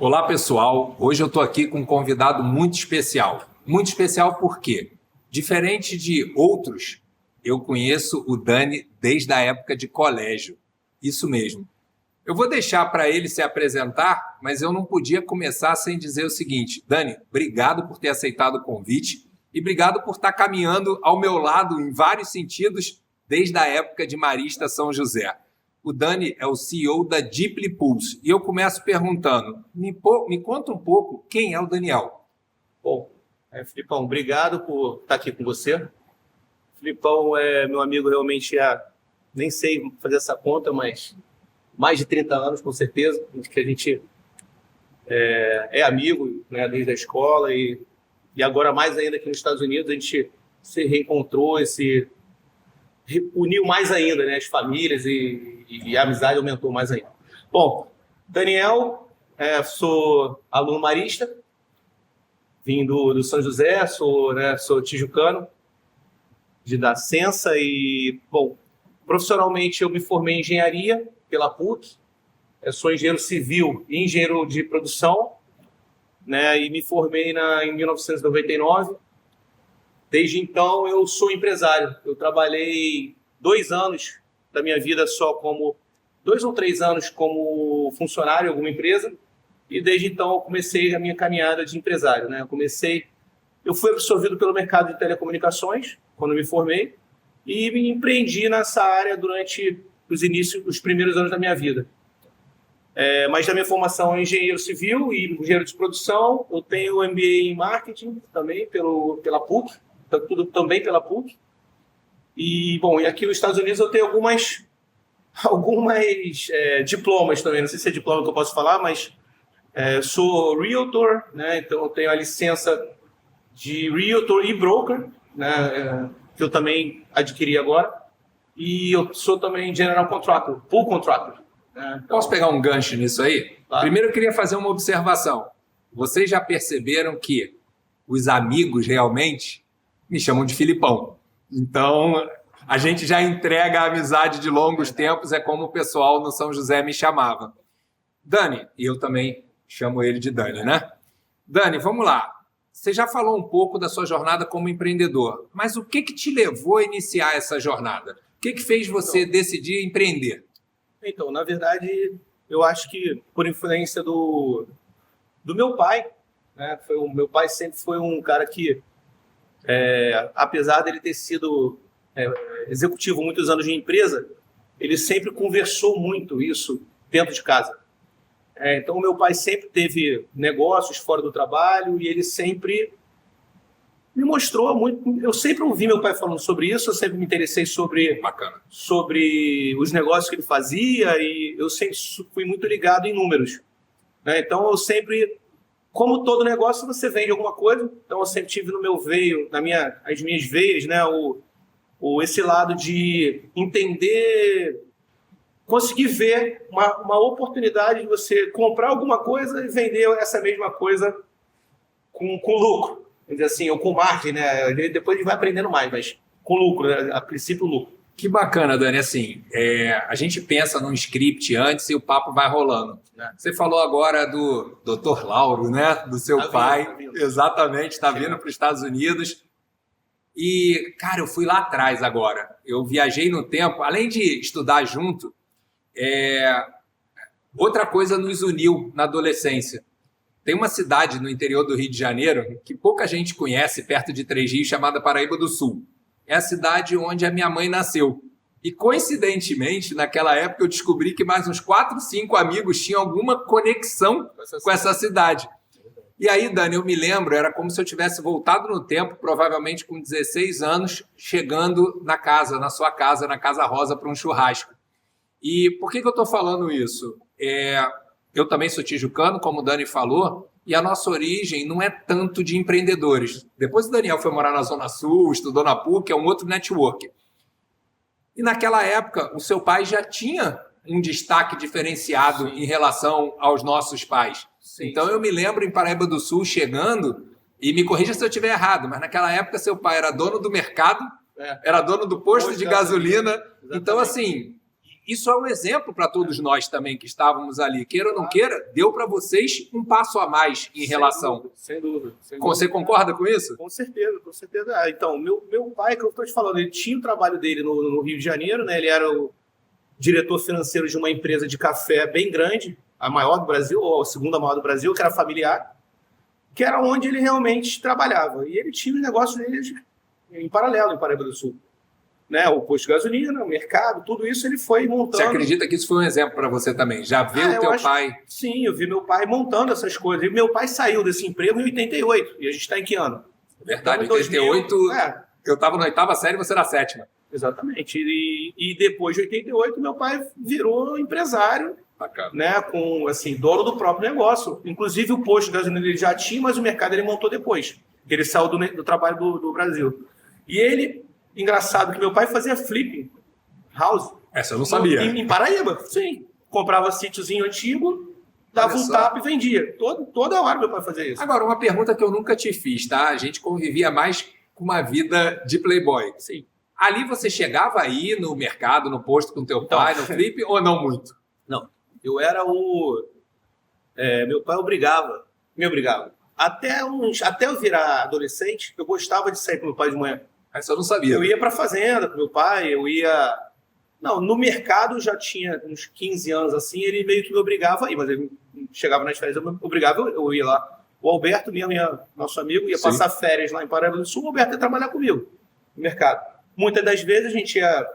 Olá, pessoal. Hoje eu estou aqui com um convidado muito especial. Muito especial porque, diferente de outros, eu conheço o Dani desde a época de colégio. Isso mesmo. Eu vou deixar para ele se apresentar, mas eu não podia começar sem dizer o seguinte. Dani, obrigado por ter aceitado o convite e obrigado por estar caminhando ao meu lado em vários sentidos desde a época de Marista São José. O Dani é o CEO da Deeply Pulse. E eu começo perguntando, me conta um pouco quem é o Daniel. Bom, Filipão, obrigado por estar aqui com você. Filipão é meu amigo realmente nem sei fazer essa conta, mas mais de 30 anos, com certeza, que a gente é amigo, né, desde a escola e agora mais ainda aqui nos Estados Unidos, a gente se reencontrou, se uniu mais ainda, né, as famílias e a amizade aumentou mais ainda. Bom, Daniel, sou aluno marista, vim do São José, sou tijucano, de Nascença e, bom, profissionalmente eu me formei em engenharia pela PUC, eu sou engenheiro civil e engenheiro de produção, né, e me formei em 1999. Desde então eu sou empresário, eu trabalhei 2 anos da minha vida só 2 ou 3 anos como funcionário em alguma empresa, e desde então eu comecei a minha caminhada de empresário, né? Eu fui absorvido pelo mercado de telecomunicações quando me formei e me empreendi nessa área durante os primeiros anos da minha vida. Mas da minha formação é engenheiro civil e engenheiro de produção, eu tenho MBA em marketing também pela PUC, tudo também pela PUC. E, bom, e aqui nos Estados Unidos eu tenho algumas diplomas também, não sei se é diploma que eu posso falar, mas sou Realtor, né? Então eu tenho a licença de Realtor e Broker, né? Que eu também adquiri agora, e eu sou também General Contractor, Pool Contractor. Né? Então, Posso pegar um gancho nisso aí? Claro. Primeiro eu queria fazer uma observação. Vocês já perceberam que os amigos realmente me chamam de Filipão. Então, a gente já entrega a amizade de longos tempos, é como o pessoal no São José me chamava. Dani, e eu também chamo ele de Dani, né? Dani, vamos lá. Você já falou um pouco da sua jornada como empreendedor, mas o que te levou a iniciar essa jornada? O que fez você decidir empreender? Então, na verdade, eu acho que por influência do meu pai, né? O meu pai sempre foi um cara que, apesar dele ter sido executivo muitos anos de empresa, ele sempre conversou muito isso dentro de casa. Então, o meu pai sempre teve negócios fora do trabalho e ele sempre me mostrou muito. Eu sempre ouvi meu pai falando sobre isso, eu sempre me interessei sobre os negócios que ele fazia e eu sempre fui muito ligado em números. Né? Então, eu sempre, como todo negócio, você vende alguma coisa. Então, eu sempre tive no meu veio, as minhas veias, né, esse lado de entender, conseguir ver uma oportunidade de você comprar alguma coisa e vender essa mesma coisa com lucro. Quer dizer assim, ou com margem, né? Depois a gente vai aprendendo mais, mas com lucro, né? A princípio lucro. Que bacana, Dani. Assim, a gente pensa num script antes e o papo vai rolando. Você falou agora do Dr. Lauro, né? Do seu pai. Tá vindo. Exatamente, está vindo para os Estados Unidos. E, cara, eu fui lá atrás agora. Eu viajei no tempo, além de estudar junto, outra coisa nos uniu na adolescência. Tem uma cidade no interior do Rio de Janeiro que pouca gente conhece, perto de Três Rios, chamada Paraíba do Sul. É a cidade onde a minha mãe nasceu. E, coincidentemente, naquela época, eu descobri que mais uns 4, 5 amigos tinham alguma conexão com essa cidade. E aí, Dani, eu me lembro, era como se eu tivesse voltado no tempo, provavelmente com 16 anos, chegando na sua casa, na Casa Rosa, para um churrasco. E por que eu estou falando isso? Eu também sou tijucano, como o Dani falou, e a nossa origem não é tanto de empreendedores. Depois o Daniel foi morar na Zona Sul, estudou na PUC, é um outro network. E naquela época, o seu pai já tinha um destaque diferenciado em relação aos nossos pais. Sim. Então eu me lembro em Paraíba do Sul chegando, e me corrija se eu estiver errado, mas naquela época seu pai era dono do mercado, era dono do posto de gasolina. Então, assim, isso é um exemplo para todos nós também que estávamos ali. Queira ou não queira, deu para vocês um passo a mais em relação. Sem dúvida. Você concorda com isso? Com certeza, com certeza. Então, meu pai, que eu estou te falando, ele tinha o trabalho dele no Rio de Janeiro, né? Ele era o diretor financeiro de uma empresa de café bem grande, a maior do Brasil, ou a segunda maior do Brasil, que era familiar, que era onde ele realmente trabalhava. E ele tinha os negócios dele em paralelo, em Paraíba do Sul. Né, o posto de gasolina, o mercado, tudo isso ele foi montando. Você acredita que isso foi um exemplo para você também? Já viu o teu pai? Sim, eu vi meu pai montando essas coisas. E meu pai saiu desse emprego em 88. E a gente está em que ano? Verdade, em 88 eu estava na 8ª série e você na 7ª. Exatamente. E depois de 88, meu pai virou empresário, né, com, assim, dono do próprio negócio. Inclusive o posto de gasolina ele já tinha, mas o mercado ele montou depois. Ele saiu do trabalho do Brasil. E ele... Engraçado que meu pai fazia flipping house. Essa eu não sabia. Em Paraíba, sim. Comprava sítiozinho antigo, dava um tapa e vendia. Toda hora meu pai fazia isso. Agora, uma pergunta que eu nunca te fiz, tá? A gente convivia mais com uma vida de playboy. Sim. Ali você chegava aí no mercado, no posto com teu pai, no flip, ou não muito? Não. Eu era meu pai me obrigava. Até eu virar adolescente, eu gostava de sair com meu pai de manhã. Essa eu não sabia. Eu ia para a fazenda com meu pai, Não, no mercado eu já tinha uns 15 anos assim, ele meio que me obrigava a ir, mas ele chegava nas férias, eu me obrigava, eu ia lá. O Alberto, nosso amigo, ia passar férias lá em Paraíba do Sul, o Alberto ia trabalhar comigo no mercado. Muitas das vezes a gente ia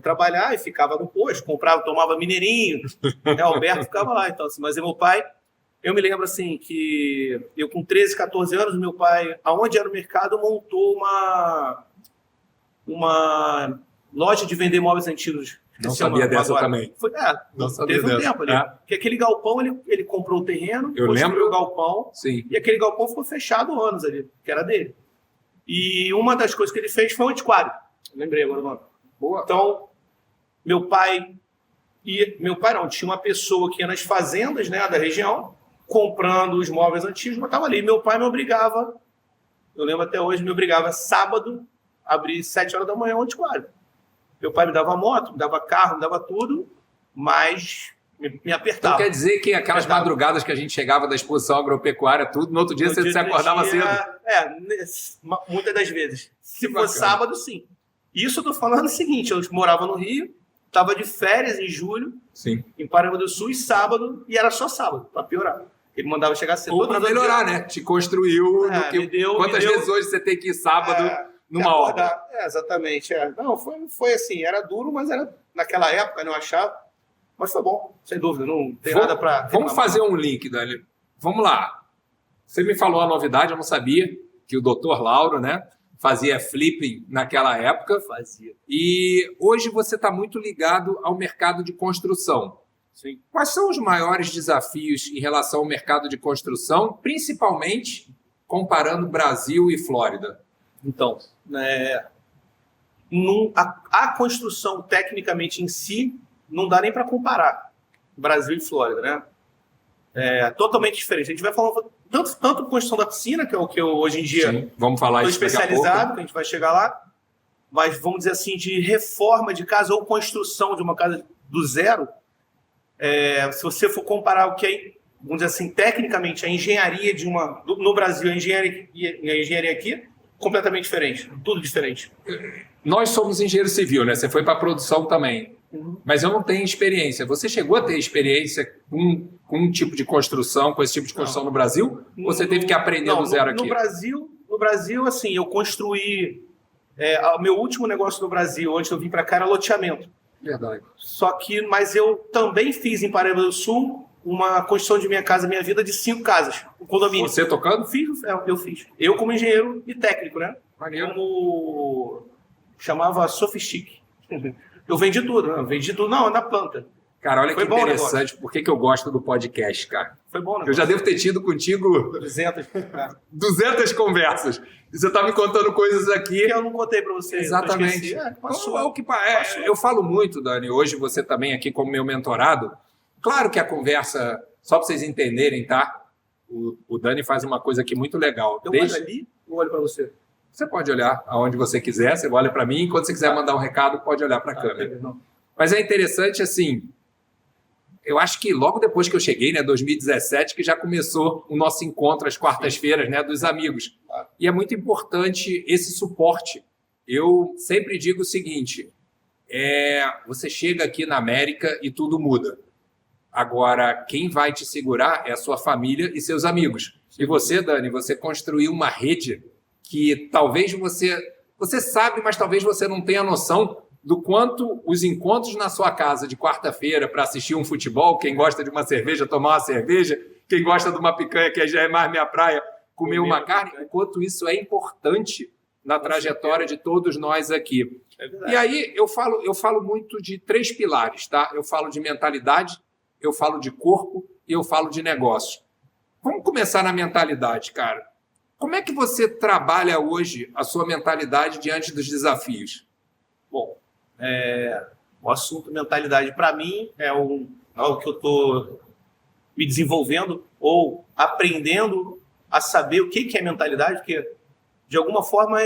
trabalhar e ficava no posto, comprava, tomava mineirinho, né? O Alberto ficava lá. Então, assim, mas meu pai, eu me lembro assim que eu com 13, 14 anos, meu pai, aonde era o mercado, montou uma loja de vender móveis antigos. Não sabia dessa agora. Também. Não sabia teve um tempo ali. Porque aquele galpão, ele comprou o terreno, eu lembro o galpão, sim. E aquele galpão ficou fechado anos ali, que era dele. E uma das coisas que ele fez foi um antiquário. Lembrei agora, mano. Boa. Então, meu pai não, tinha uma pessoa que ia nas fazendas, né, da região, comprando os móveis antigos, mas estava ali. Meu pai me obrigava, eu lembro até hoje, me obrigava sábado, abrir 7 horas da manhã o antiquário. Meu pai me dava moto, me dava carro, me dava tudo, mas me apertava. Então quer dizer que aquelas madrugadas que a gente chegava da exposição agropecuária, tudo, no outro dia você se acordava cedo? Muitas das vezes. Se fosse sábado, sim. Isso eu tô falando o seguinte, eu morava no Rio, estava de férias em julho, sim, em Paraíba do Sul, e sábado, e era só sábado, para piorar. Ele mandava chegar cedo. Ou para melhorar, né? Te construiu. Quantas vezes hoje você tem que ir sábado numa obra? Exatamente. Não, foi assim, era duro, mas era naquela época, eu achava. Mas foi bom, sem dúvida, não tem nada para... Vamos fazer um link, Dani. Vamos lá. Você me falou a novidade, eu não sabia, que o Dr. Lauro, né, fazia flipping naquela época. Fazia. E hoje você está muito ligado ao mercado de construção. Sim. Quais são os maiores desafios em relação ao mercado de construção, principalmente comparando Brasil e Flórida? Então, a construção tecnicamente em si não dá nem para comparar Brasil e Flórida, né? É totalmente diferente. A gente vai falando tanto construção da piscina, que é o que eu hoje em dia estou especializado, que a gente vai chegar lá, mas vamos dizer assim, de reforma de casa ou construção de uma casa do zero, se você for comparar o que é, vamos dizer assim, tecnicamente a engenharia no Brasil, a engenharia aqui, completamente diferente, tudo diferente. Nós somos engenheiro civil, né? Você foi para a produção também. Mas eu não tenho experiência. Você chegou a ter experiência com um tipo de construção, com esse tipo de construção no Brasil? Ou você teve que aprender do zero aqui? No Brasil, assim, eu construí... o meu último negócio no Brasil, onde eu vim para cá, era loteamento. Verdade. Mas eu também fiz em Paraíba do Sul uma construção de Minha Casa Minha Vida de 5 casas, um condomínio. Você tocando? Eu fiz. Eu como engenheiro e técnico, né? Maneiro. Chamava Sofistic. Eu vendi tudo, né? Não, na planta. Cara, olha que interessante. Por que eu gosto do podcast, cara? Foi bom, né? Eu já devo ter tido contigo 200 conversas. E você tá me contando coisas aqui que eu não contei para você. Exatamente. Eu falo muito, Dani, hoje você também aqui como meu mentorado. Claro que a conversa, só para vocês entenderem, tá? O Dani faz uma coisa aqui muito legal. Eu olho ali ou olho para você? Você pode olhar aonde você quiser, você olha para mim. Quando você quiser mandar um recado, pode olhar para a câmera. Mas é interessante, assim, eu acho que logo depois que eu cheguei, né, 2017, que já começou o nosso encontro às quartas-feiras, né, dos amigos. E é muito importante esse suporte. Eu sempre digo o seguinte, você chega aqui na América e tudo muda. Agora, quem vai te segurar é a sua família e seus amigos. E você, Dani, você construiu uma rede que talvez você sabe, mas talvez você não tenha noção do quanto os encontros na sua casa de quarta-feira para assistir um futebol, quem gosta de uma cerveja, tomar uma cerveja, quem gosta de uma picanha, que já é mais minha praia, comer uma carne, o quanto isso é importante na trajetória de todos nós aqui. E aí eu falo muito de 3 pilares, tá? Eu falo de mentalidade, eu falo de corpo e eu falo de negócio. Vamos começar na mentalidade, cara. Como é que você trabalha hoje a sua mentalidade diante dos desafios? Bom, o assunto mentalidade, para mim, é algo que eu estou me desenvolvendo ou aprendendo a saber o que é mentalidade, porque, de alguma forma,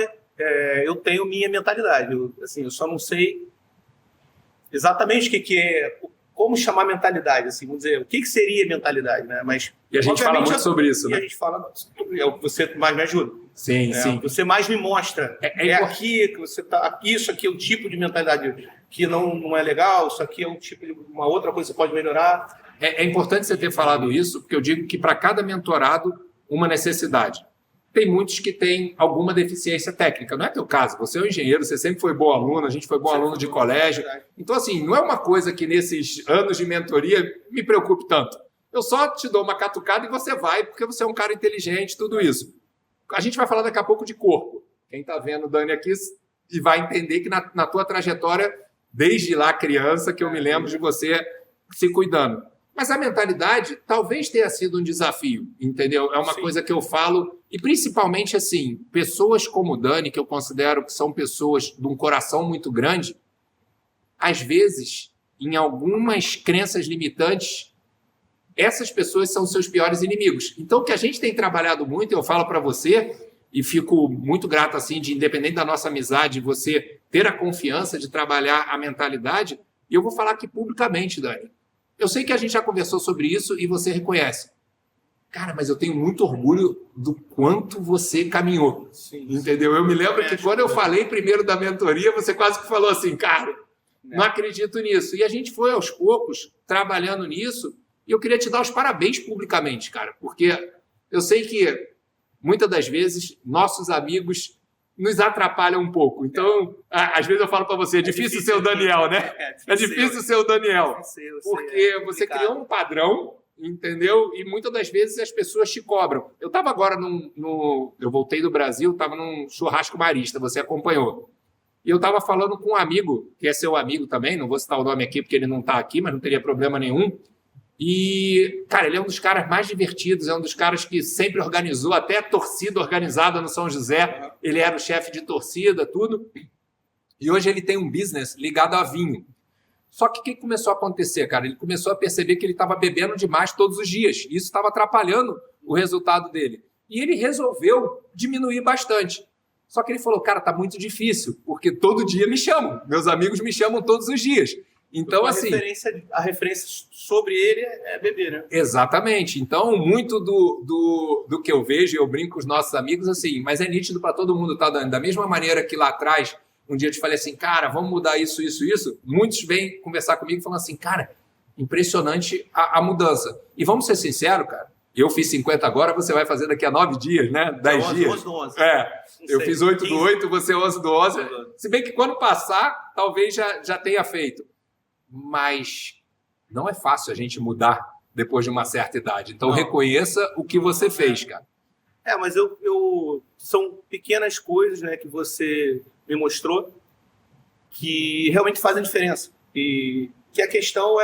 eu tenho minha mentalidade. Eu só não sei exatamente o que é, como chamar mentalidade, assim, vamos dizer, o que seria mentalidade, né? Mas, e a gente fala muito sobre isso, né? E a gente fala, é o que você mais me ajuda. Sim, sim. Você mais me mostra. Aqui que você tá. Isso aqui é o tipo de mentalidade que não é legal, isso aqui é um tipo de uma outra coisa que você pode melhorar. É importante você ter falado isso, porque eu digo que para cada mentorado, uma necessidade. Tem muitos que têm alguma deficiência técnica. Não é teu caso, você é um engenheiro, você sempre foi bom aluno, a gente foi bom aluno de colégio. Então, assim, não é uma coisa que nesses anos de mentoria me preocupe tanto. Eu só te dou uma catucada e você vai, porque você é um cara inteligente, tudo isso. A gente vai falar daqui a pouco de corpo. Quem está vendo o Dani aqui e vai entender que na tua trajetória, desde lá criança, que eu me lembro de você se cuidando. Mas a mentalidade talvez tenha sido um desafio, entendeu? É uma coisa que eu falo, e principalmente assim, pessoas como o Dani, que eu considero que são pessoas de um coração muito grande, às vezes, em algumas crenças limitantes, essas pessoas são seus piores inimigos. Então, o que a gente tem trabalhado muito, eu falo para você, e fico muito grato, assim, de independente da nossa amizade, você ter a confiança de trabalhar a mentalidade, e eu vou falar aqui publicamente, Dani. Eu sei que a gente já conversou sobre isso e você reconhece. Cara, mas eu tenho muito orgulho do quanto você caminhou. Sim, entendeu? Eu me lembro que quando eu falei primeiro da mentoria, você quase que falou assim, cara, não acredito nisso. E a gente foi aos poucos trabalhando nisso e eu queria te dar os parabéns publicamente, cara, porque eu sei que muitas das vezes nossos amigos nos atrapalham um pouco. Então, às vezes eu falo para você, é difícil ser o Daniel, né? É difícil ser o Daniel. Porque você criou um padrão, entendeu? E muitas das vezes as pessoas te cobram. Eu estava agora eu voltei do Brasil, estava num churrasco marista, você acompanhou. E eu estava falando com um amigo, que é seu amigo também, não vou citar o nome aqui porque ele não está aqui, mas não teria problema nenhum. E, cara, ele é um dos caras mais divertidos, é um dos caras que sempre organizou, até torcida organizada no São José. Ele era o chefe de torcida, tudo. E hoje ele tem um business ligado a vinho. Só que o que começou a acontecer, cara? Ele começou a perceber que ele estava bebendo demais todos os dias. E isso estava atrapalhando o resultado dele. E ele resolveu diminuir bastante. Só que ele falou, cara, tá muito difícil, porque todo dia me chamam. Meus amigos me chamam todos os dias. Então, assim, a referência sobre ele é beber, né? Exatamente. Então, muito do que eu vejo, eu brinco com os nossos amigos, assim, mas é nítido para todo mundo, tá, Dani? Da mesma maneira que lá atrás, um dia eu te falei assim, cara, vamos mudar isso, isso, isso. Muitos vêm conversar comigo e falam assim, cara, impressionante a mudança. E vamos ser sinceros, cara, eu fiz 50 agora, você vai fazer daqui a 9 dias, né? 10 dias. 11 do 11. Eu fiz 8 do 8, você 11 do 11. Se bem que quando passar, talvez já tenha feito. Mas não é fácil a gente mudar depois de uma certa idade. Então, reconheça o que você fez, cara. Mas são pequenas coisas, né, que você me mostrou que realmente fazem diferença. E que a questão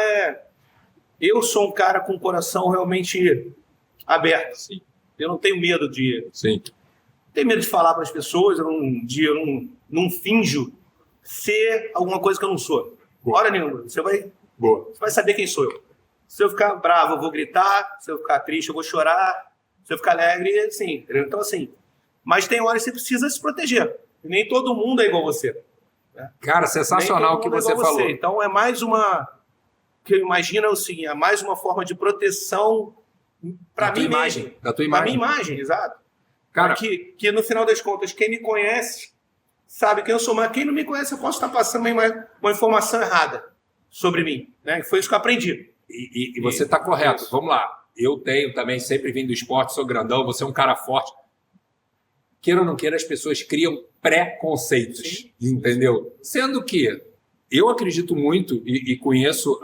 eu sou um cara com o coração realmente aberto. Sim. Eu não tenho medo de... Sim. Não tenho medo de falar para as pessoas, eu não finjo ser alguma coisa que eu não sou. Hora nenhuma. Você vai saber quem sou eu. Se eu ficar bravo, eu vou gritar. Se eu ficar triste, eu vou chorar. Se eu ficar alegre, assim. Então, assim. Mas tem horas que você precisa se proteger. E nem todo mundo é igual a você. né? Cara, sensacional o que você falou. Então é mais uma, que eu imagino assim, é mais uma forma de proteção para mim mesmo. Da tua Para minha imagem. imagem, exato. Cara, Que no final das contas, quem me conhece sabe quem eu sou, mas quem não me conhece, eu posso estar passando uma informação errada sobre mim, né? Foi isso que eu aprendi. e você está correto. Isso. Vamos lá. Eu tenho também, sempre vim do esporte, sou grandão, você é um cara forte. Queira ou não queira, as pessoas criam preconceitos, Sim. entendeu? Sendo que eu acredito muito e conheço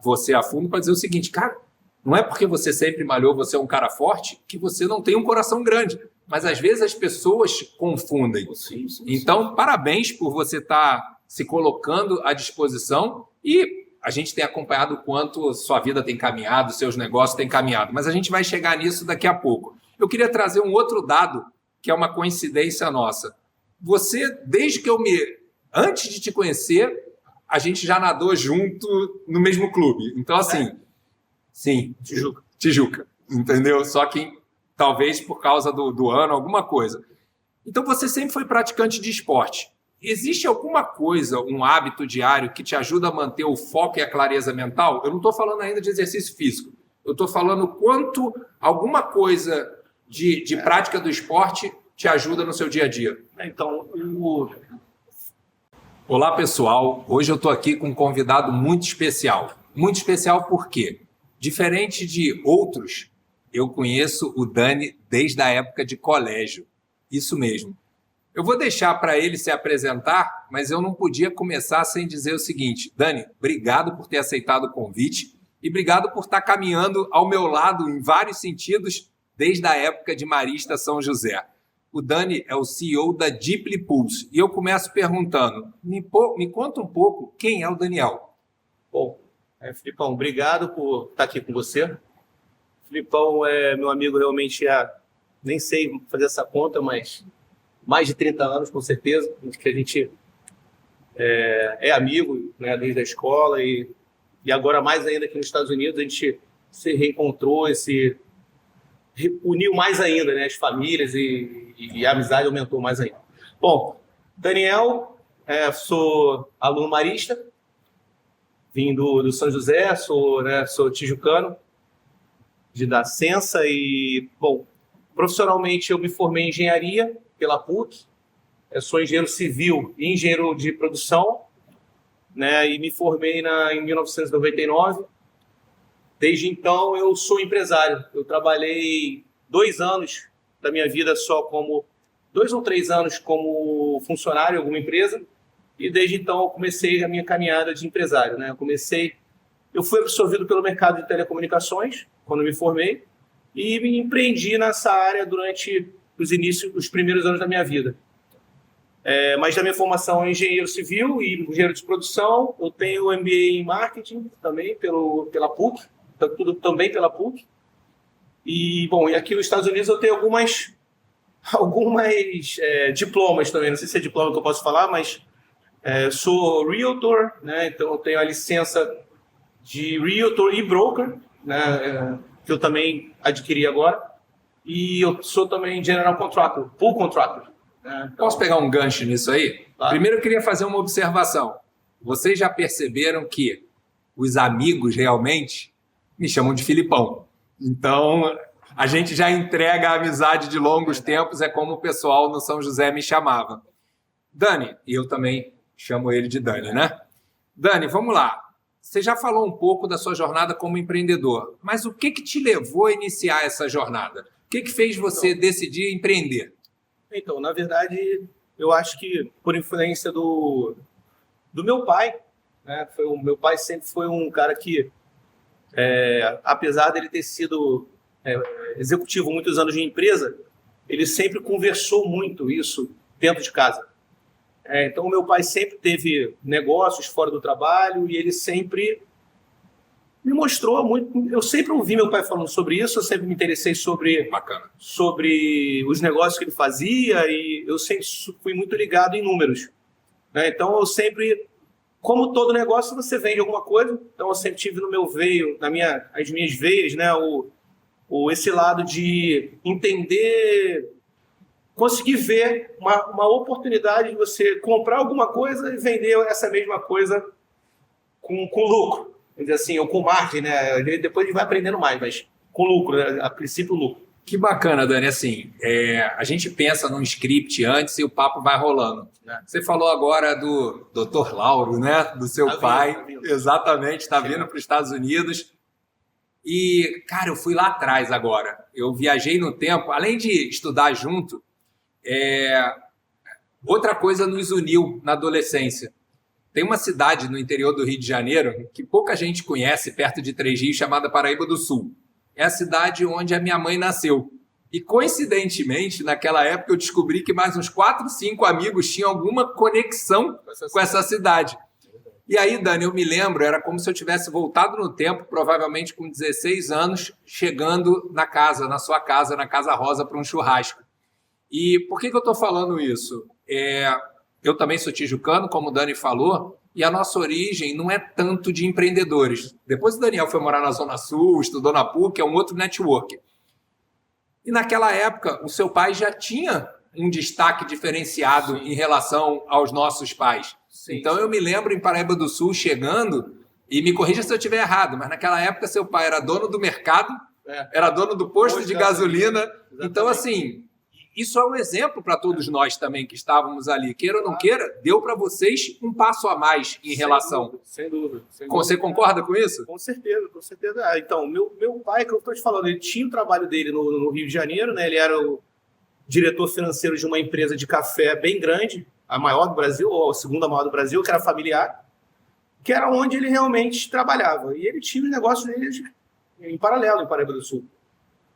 você a fundo para dizer o seguinte, cara, não é porque você sempre malhou, você é um cara forte, que você não tem um coração grande. Mas às vezes as pessoas confundem. Sim. Então, parabéns por você estar se colocando à disposição e a gente tem acompanhado o quanto sua vida tem caminhado, seus negócios têm caminhado. Mas a gente vai chegar nisso daqui a pouco. Eu queria trazer um outro dado que é uma coincidência nossa. Você, desde que antes de te conhecer, a gente já nadou junto no mesmo clube. Então, assim, sim, Tijuca, entendeu? Só que talvez por causa do ano, alguma coisa. Então, você sempre foi praticante de esporte. Existe alguma coisa, um hábito diário que te ajuda a manter o foco e a clareza mental? Eu não estou falando ainda de exercício físico. Eu estou falando quanto alguma coisa de prática do esporte te ajuda no seu dia a dia. Então, Olá, pessoal. Hoje eu estou aqui com um convidado muito especial. Muito especial por quê? Diferente de outros, eu conheço o Dani desde a época de colégio. Isso mesmo. Eu vou deixar para ele se apresentar, mas eu não podia começar sem dizer o seguinte. Dani, obrigado por ter aceitado o convite e obrigado por estar caminhando ao meu lado em vários sentidos desde a época de Marista São José. O Dani é o CEO da Deeply Pulse e eu começo perguntando, me conta um pouco quem é o Daniel. Bom, Filipão, obrigado por estar aqui com você. Filipão é meu amigo realmente nem sei fazer essa conta, mas mais de 30 anos, com certeza, que a gente é amigo, né, desde a escola e agora mais ainda aqui nos Estados Unidos, a gente se reencontrou, uniu mais ainda, né, as famílias e a amizade aumentou mais ainda. Bom, Daniel, sou aluno marista, vim do São José, sou tijucano, de Nascença e, bom, profissionalmente eu me formei em engenharia pela PUC, sou engenheiro civil e engenheiro de produção, né, e me formei em 1999. Desde então eu sou empresário. Eu trabalhei 2 anos da minha vida 2 ou 3 anos como funcionário em alguma empresa e desde então eu comecei a minha caminhada de empresário, né? Eu fui absorvido pelo mercado de telecomunicações quando me formei e me empreendi nessa área durante os primeiros anos da minha vida. Mas da minha formação é engenheiro civil e engenheiro de produção, eu tenho MBA em marketing também pela PUC, tudo também pela PUC. E, bom, e aqui nos Estados Unidos eu tenho algumas diplomas também, não sei se é diploma que eu posso falar, mas sou Realtor, né? Então eu tenho a licença de Realtor e Broker, né? Que eu também adquiri agora. E eu sou também General Contractor, Pool Contractor. Né? Então, Posso pegar um gancho nisso aí? Claro. Primeiro eu queria fazer uma observação. Vocês já perceberam que os amigos realmente me chamam de Filipão. Então, a gente já entrega a amizade de longos tempos, é como o pessoal no São José me chamava. Dani, e eu também chamo ele de Dani, né? Dani, vamos lá. Você já falou um pouco da sua jornada como empreendedor, mas o que te levou a iniciar essa jornada? O que fez você decidir empreender? Então, na verdade, eu acho que por influência do meu pai, né? O meu pai sempre foi um cara que, apesar dele ter sido executivo muitos anos de empresa, ele sempre conversou muito isso dentro de casa. Então, o meu pai sempre teve negócios fora do trabalho e ele sempre me mostrou muito. Eu sempre ouvi meu pai falando sobre isso, eu sempre me interessei sobre os negócios que ele fazia e eu sempre fui muito ligado em números. Né? Então, eu sempre, como todo negócio, você vende alguma coisa. Então, eu sempre tive no meu veio, as minhas veias, né, esse lado de entender consegui ver uma oportunidade de você comprar alguma coisa e vender essa mesma coisa com lucro. Vamos dizer assim, ou com margem, né? Depois a gente vai aprendendo mais, mas com lucro, né? A princípio lucro. Que bacana, Dani. Assim, a gente pensa num script antes e o papo vai rolando. Você falou agora do Dr. Lauro, né? Do seu pai. Tá vindo. Exatamente, está vindo para os Estados Unidos. E, cara, eu fui lá atrás agora. Eu viajei no tempo, além de estudar junto, outra coisa nos uniu na adolescência. Tem uma cidade no interior do Rio de Janeiro que pouca gente conhece, perto de Três Rios, chamada Paraíba do Sul. É a cidade onde a minha mãe nasceu. E, coincidentemente, naquela época eu descobri que mais uns 4, 5 amigos tinham alguma conexão com essa cidade. E aí, Dani, eu me lembro, era como se eu tivesse voltado no tempo, provavelmente com 16 anos, chegando na sua casa, na Casa Rosa, para um churrasco. E por que eu estou falando isso? Eu também sou tijucano, como o Dani falou, e a nossa origem não é tanto de empreendedores. Depois o Daniel foi morar na Zona Sul, estudou na PUC, é um outro network. E naquela época, o seu pai já tinha um destaque diferenciado em relação aos nossos pais. Sim. Então eu me lembro em Paraíba do Sul chegando, e me corrija se eu estiver errado, mas naquela época seu pai era dono do mercado, era dono do posto de gasolina. Exatamente. Então, assim, isso é um exemplo para todos nós também que estávamos ali. Queira ou não queira, deu para vocês um passo a mais em relação. Sem dúvida. Você concorda com isso? Com certeza. Então, meu pai, que eu estou te falando, ele tinha o trabalho dele no Rio de Janeiro, né? Ele era o diretor financeiro de uma empresa de café bem grande, a maior do Brasil, ou a segunda maior do Brasil, que era familiar, que era onde ele realmente trabalhava. E ele tinha os negócios dele em paralelo, em Paraíba do Sul.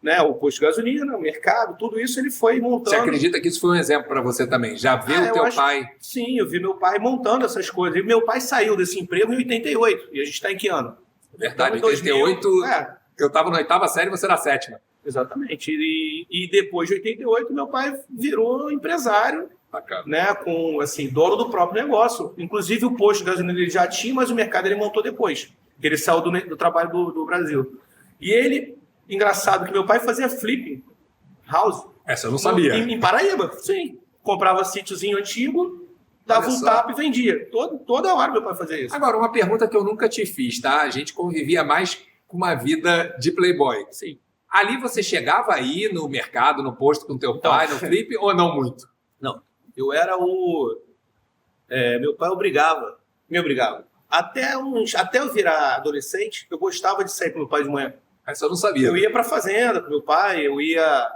Né? O posto de gasolina, o mercado, tudo isso ele foi montando. Você acredita que isso foi um exemplo para você também? Já viu o teu pai? Sim, eu vi meu pai montando essas coisas. E meu pai saiu desse emprego em 88. E a gente está em que ano? Verdade, em Então, 88, eu estava na 8ª série e você na 7ª. Exatamente. E depois de 88, meu pai virou empresário, né, com, assim, dono do próprio negócio. Inclusive, o posto de gasolina ele já tinha, mas o mercado ele montou depois. Ele saiu do trabalho do Brasil. E ele, engraçado, que meu pai fazia flipping house. Essa eu não sabia. Em Paraíba, sim. Comprava sítiozinho antigo, dava um tapa e vendia. Toda hora meu pai fazia isso. Agora, uma pergunta que eu nunca te fiz, tá? A gente convivia mais com uma vida de playboy. Sim. Ali você chegava aí no mercado, no posto com teu pai, no flip, ou não muito? Não. Eu era meu pai me obrigava. Até eu virar adolescente, eu gostava de sair com meu pai de manhã. Essa eu não sabia. Eu ia para a fazenda com meu pai, eu ia...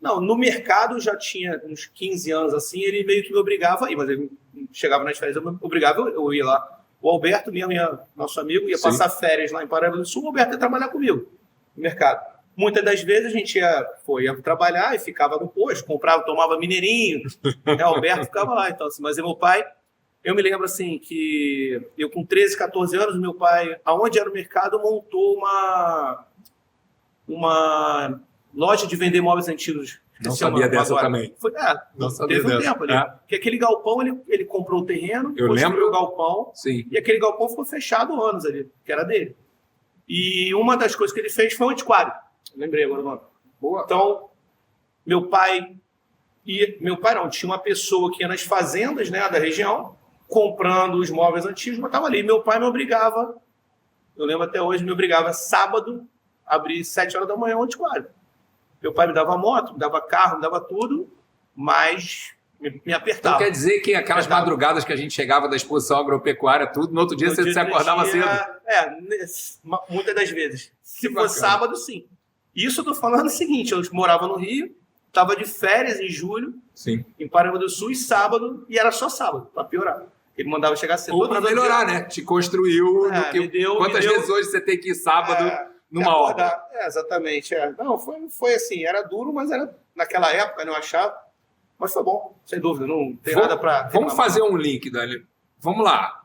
Não, no mercado já tinha uns 15 anos assim, ele meio que me obrigava a ir, mas ele chegava nas férias, eu me obrigava, eu ia lá. O Alberto mesmo, nosso amigo, ia passar férias lá em Paraíba do Sul, o Alberto ia trabalhar comigo no mercado. Muitas das vezes a gente ia trabalhar e ficava no posto, tomava mineirinho, né? O Alberto ficava lá. Então, assim, mas meu pai, eu me lembro assim que eu com 13, 14 anos, meu pai, aonde era o mercado, montou uma loja de vender móveis antigos. Não sabia dessa também. Não sabia teve um tempo ali. Porque aquele galpão, ele comprou o terreno, construiu o galpão, sim. E aquele galpão ficou fechado anos ali, que era dele. E uma das coisas que ele fez foi um antiquário. Lembrei agora o nome. Boa. Então, meu pai não, tinha uma pessoa que ia nas fazendas, né, da região, comprando os móveis antigos, mas estava ali. Meu pai me obrigava, eu lembro até hoje, me obrigava sábado, a abrir 7 horas da manhã o antiquário. Meu pai me dava moto, me dava carro, me dava tudo, mas me apertava. Então quer dizer que aquelas madrugadas que a gente chegava da exposição agropecuária, tudo, no outro dia você se acordava cedo? Muitas das vezes. Se for sábado, sim. Isso eu tô falando o seguinte, eu morava no Rio, estava de férias em julho, sim, em Paraíba do Sul, e sábado, e era só sábado, para piorar. Ele mandava chegar cedo. Ou para melhorar, né? Te construiu. Quantas vezes hoje você tem que ir sábado numa obra? Exatamente. Não, foi assim, era duro, mas era naquela época, eu achava. Mas foi bom, sem dúvida, não tem nada para... Vamos fazer um link, Dani. Vamos lá.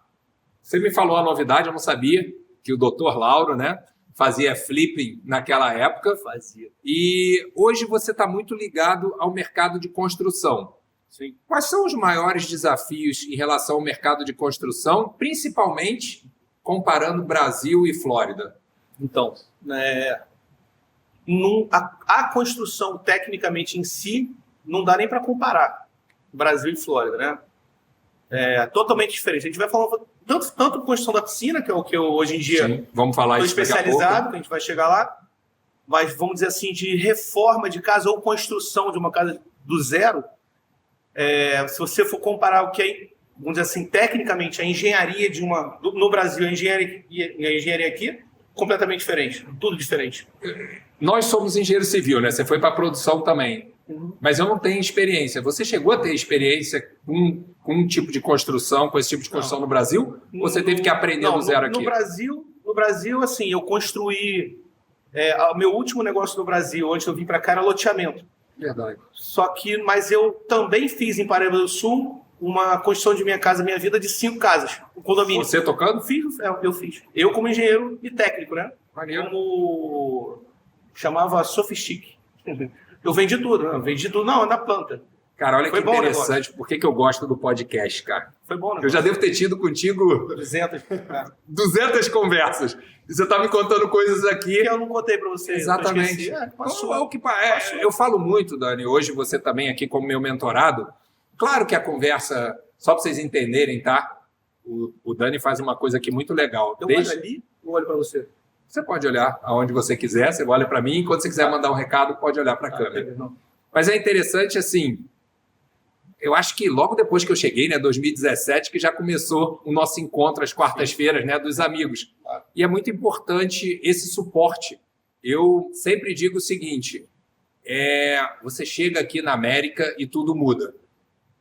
Você me falou a novidade, eu não sabia, que o Dr. Lauro, né, fazia flipping naquela época. Fazia. E hoje você está muito ligado ao mercado de construção. Sim. Quais são os maiores desafios em relação ao mercado de construção, principalmente comparando Brasil e Flórida? Então, a construção tecnicamente em si não dá nem para comparar Brasil e Flórida, né? É totalmente diferente. A gente vai falar tanto construção da piscina, que é o que eu hoje em dia Sim, vamos falar estou isso daqui a especializado, pouco. que a gente vai chegar lá, mas vamos dizer assim, de reforma de casa ou construção de uma casa do zero, se você for comparar o que é, vamos dizer assim, tecnicamente, a engenharia no Brasil, a engenharia aqui, completamente diferente, tudo diferente. Nós somos engenheiro civil, né? Você foi para a produção também. Mas eu não tenho experiência. Você chegou a ter experiência com um tipo de construção, com esse tipo de construção no Brasil? Ou você teve que aprender do zero aqui? No Brasil, assim, eu construí... o meu último negócio no Brasil, antes de eu vir para cá, era loteamento. Verdade. Mas eu também fiz em Paraíba do Sul uma construção de Minha Casa Minha Vida de 5 casas, um condomínio. Você tocando? Eu fiz. Eu como engenheiro e técnico, né? Maneiro. Como chamava Sofistic. Eu vendi tudo, né? Não, na planta. Cara, olha Foi que bom o interessante. Por que eu gosto do podcast, cara? Foi bom, né? Eu já devo ter tido contigo 200 conversas. E você está me contando coisas aqui. Que eu não contei para você. Exatamente. Eu falo muito, Dani, hoje você também aqui como meu mentorado. Claro que a conversa, só para vocês entenderem, tá? O Dani faz uma coisa aqui muito legal. Eu olho ali ou olho para você? Você pode olhar aonde você quiser, você olha para mim. Quando você quiser mandar um recado, pode olhar para a câmera. Mas é interessante, assim, eu acho que logo depois que eu cheguei, né, 2017, que já começou o nosso encontro às quartas-feiras, né, dos amigos. E é muito importante esse suporte. Eu sempre digo o seguinte, você chega aqui na América e tudo muda.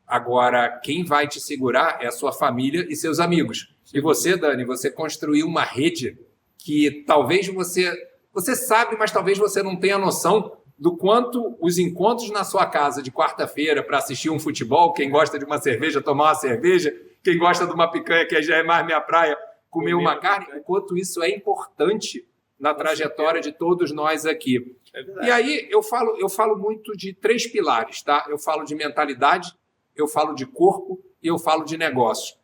Agora, quem vai te segurar é a sua família e seus amigos. E você, Dani, você construiu uma rede que talvez você sabe, mas talvez você não tenha noção do quanto os encontros na sua casa de quarta-feira para assistir um futebol, quem gosta de uma cerveja, tomar uma cerveja, quem gosta de uma picanha, que já é mais minha praia, comer uma carne, o quanto isso é importante na trajetória de todos nós aqui. E aí eu falo muito de 3 pilares, tá? Eu falo de mentalidade, eu falo de corpo e eu falo de negócio.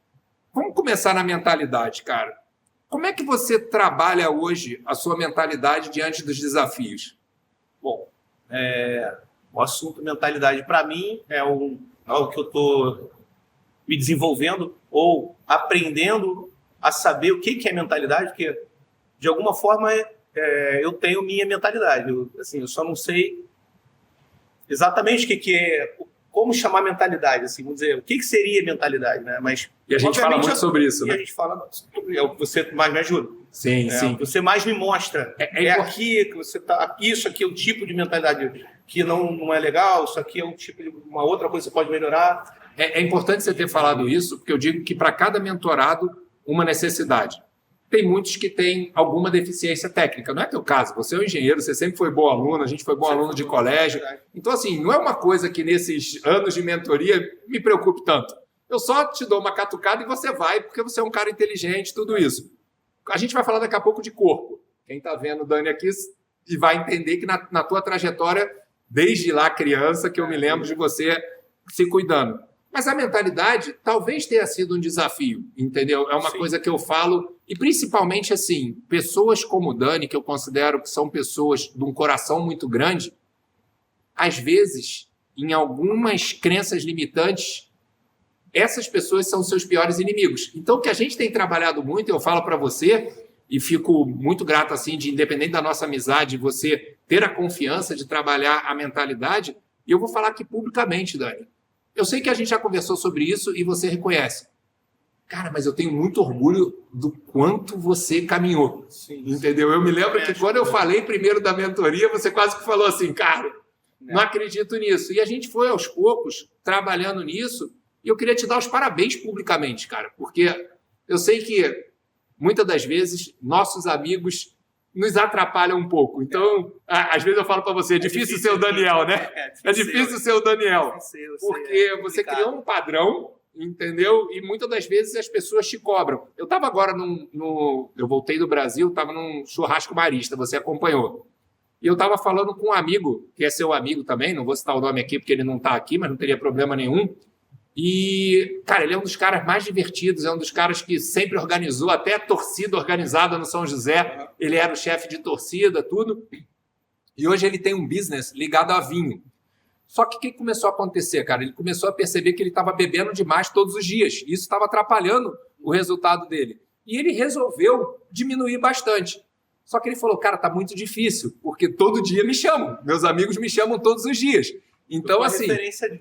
Vamos começar na mentalidade, cara. Como é que você trabalha hoje a sua mentalidade diante dos desafios? Bom, o assunto mentalidade, para mim, é algo que eu estou me desenvolvendo ou aprendendo a saber o que é mentalidade, porque, de alguma forma, eu tenho minha mentalidade. Eu só não sei exatamente o que é, como chamar mentalidade, assim, vamos dizer, o que seria mentalidade, né? Mas, e a gente fala muito sobre isso, né? E a gente fala, é o que você mais me ajuda. Sim, sim. O que você mais me mostra. Aqui que você tá. Isso aqui é o tipo de mentalidade que não é legal, isso aqui é um tipo de uma outra coisa que você pode melhorar. É importante você ter falado isso, porque eu digo que para cada mentorado, uma necessidade. Tem muitos que têm alguma deficiência técnica. Não é teu caso, você é um engenheiro, você sempre foi bom aluno, a gente foi bom aluno de colégio. Então, assim, não é uma coisa que nesses anos de mentoria me preocupe tanto. Eu só te dou uma catucada e você vai, porque você é um cara inteligente, tudo isso. A gente vai falar daqui a pouco de corpo. Quem está vendo o Dani aqui e vai entender que na tua trajetória, desde lá criança, que eu me lembro de você se cuidando. Mas a mentalidade talvez tenha sido um desafio, entendeu? É uma coisa que eu falo, e principalmente assim, pessoas como o Dani, que eu considero que são pessoas de um coração muito grande, às vezes, em algumas crenças limitantes, essas pessoas são seus piores inimigos. Então, o que a gente tem trabalhado muito, eu falo para você, e fico muito grato, assim, de independente da nossa amizade, você ter a confiança de trabalhar a mentalidade, e eu vou falar aqui publicamente, Dani. Eu sei que a gente já conversou sobre isso e você reconhece. Cara, mas eu tenho muito orgulho do quanto você caminhou. Sim. Entendeu? Eu me lembro que quando eu falei primeiro da mentoria, você quase que falou assim, cara, não acredito nisso. E a gente foi aos poucos trabalhando nisso. E eu queria te dar os parabéns publicamente, cara, porque eu sei que muitas das vezes nossos amigos nos atrapalham um pouco. Então, às vezes eu falo para você, é difícil ser o Daniel, né? É difícil ser o Daniel, porque você criou um padrão, entendeu? E muitas das vezes as pessoas te cobram. Eu estava agora eu voltei do Brasil, estava num churrasco marista, você acompanhou. E eu estava falando com um amigo, que é seu amigo também, não vou citar o nome aqui porque ele não está aqui, mas não teria problema nenhum. E, cara, ele é um dos caras mais divertidos, é um dos caras que sempre organizou, até a torcida organizada no São José, ele era o chefe de torcida, tudo. E hoje ele tem um business ligado a vinho. Só que o que começou a acontecer, cara? Ele começou a perceber que ele estava bebendo demais todos os dias. E isso estava atrapalhando o resultado dele. E ele resolveu diminuir bastante. Só que ele falou, cara, tá muito difícil, porque todo dia me chamam. Meus amigos me chamam todos os dias. Então, assim...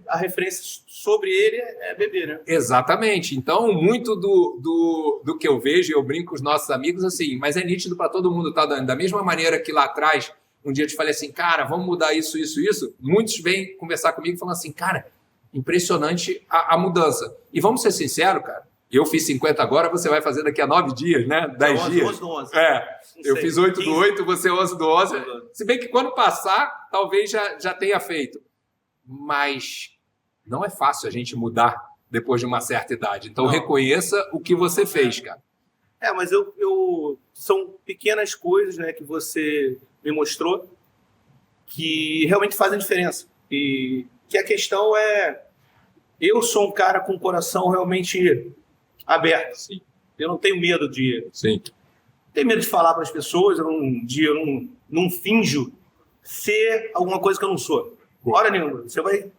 A referência sobre ele é beber, né? Exatamente. Então, muito do que eu vejo, eu brinco com os nossos amigos, assim, mas é nítido para todo mundo, tá, Dani? Da mesma maneira que lá atrás, um dia eu te falei assim, cara, vamos mudar isso. Muitos vêm conversar comigo falando assim, cara, impressionante a mudança. E vamos ser sinceros, cara, eu fiz 50 agora, você vai fazer daqui a 9 dias, né? 10 dias. 11 do 11. Eu fiz 8 do 8, você 11 do 11. Se bem que quando passar, talvez já tenha feito. Mas não é fácil a gente mudar depois de uma certa idade. Então, reconheça o que você fez, cara. Mas são pequenas coisas, né, que você me mostrou que realmente fazem diferença. E que a questão é... Eu sou um cara com o coração realmente aberto. Sim. Eu não tenho medo de... Sim. Tenho medo de falar para as pessoas, eu não finjo ser alguma coisa que eu não sou. Hora nenhuma. Você vai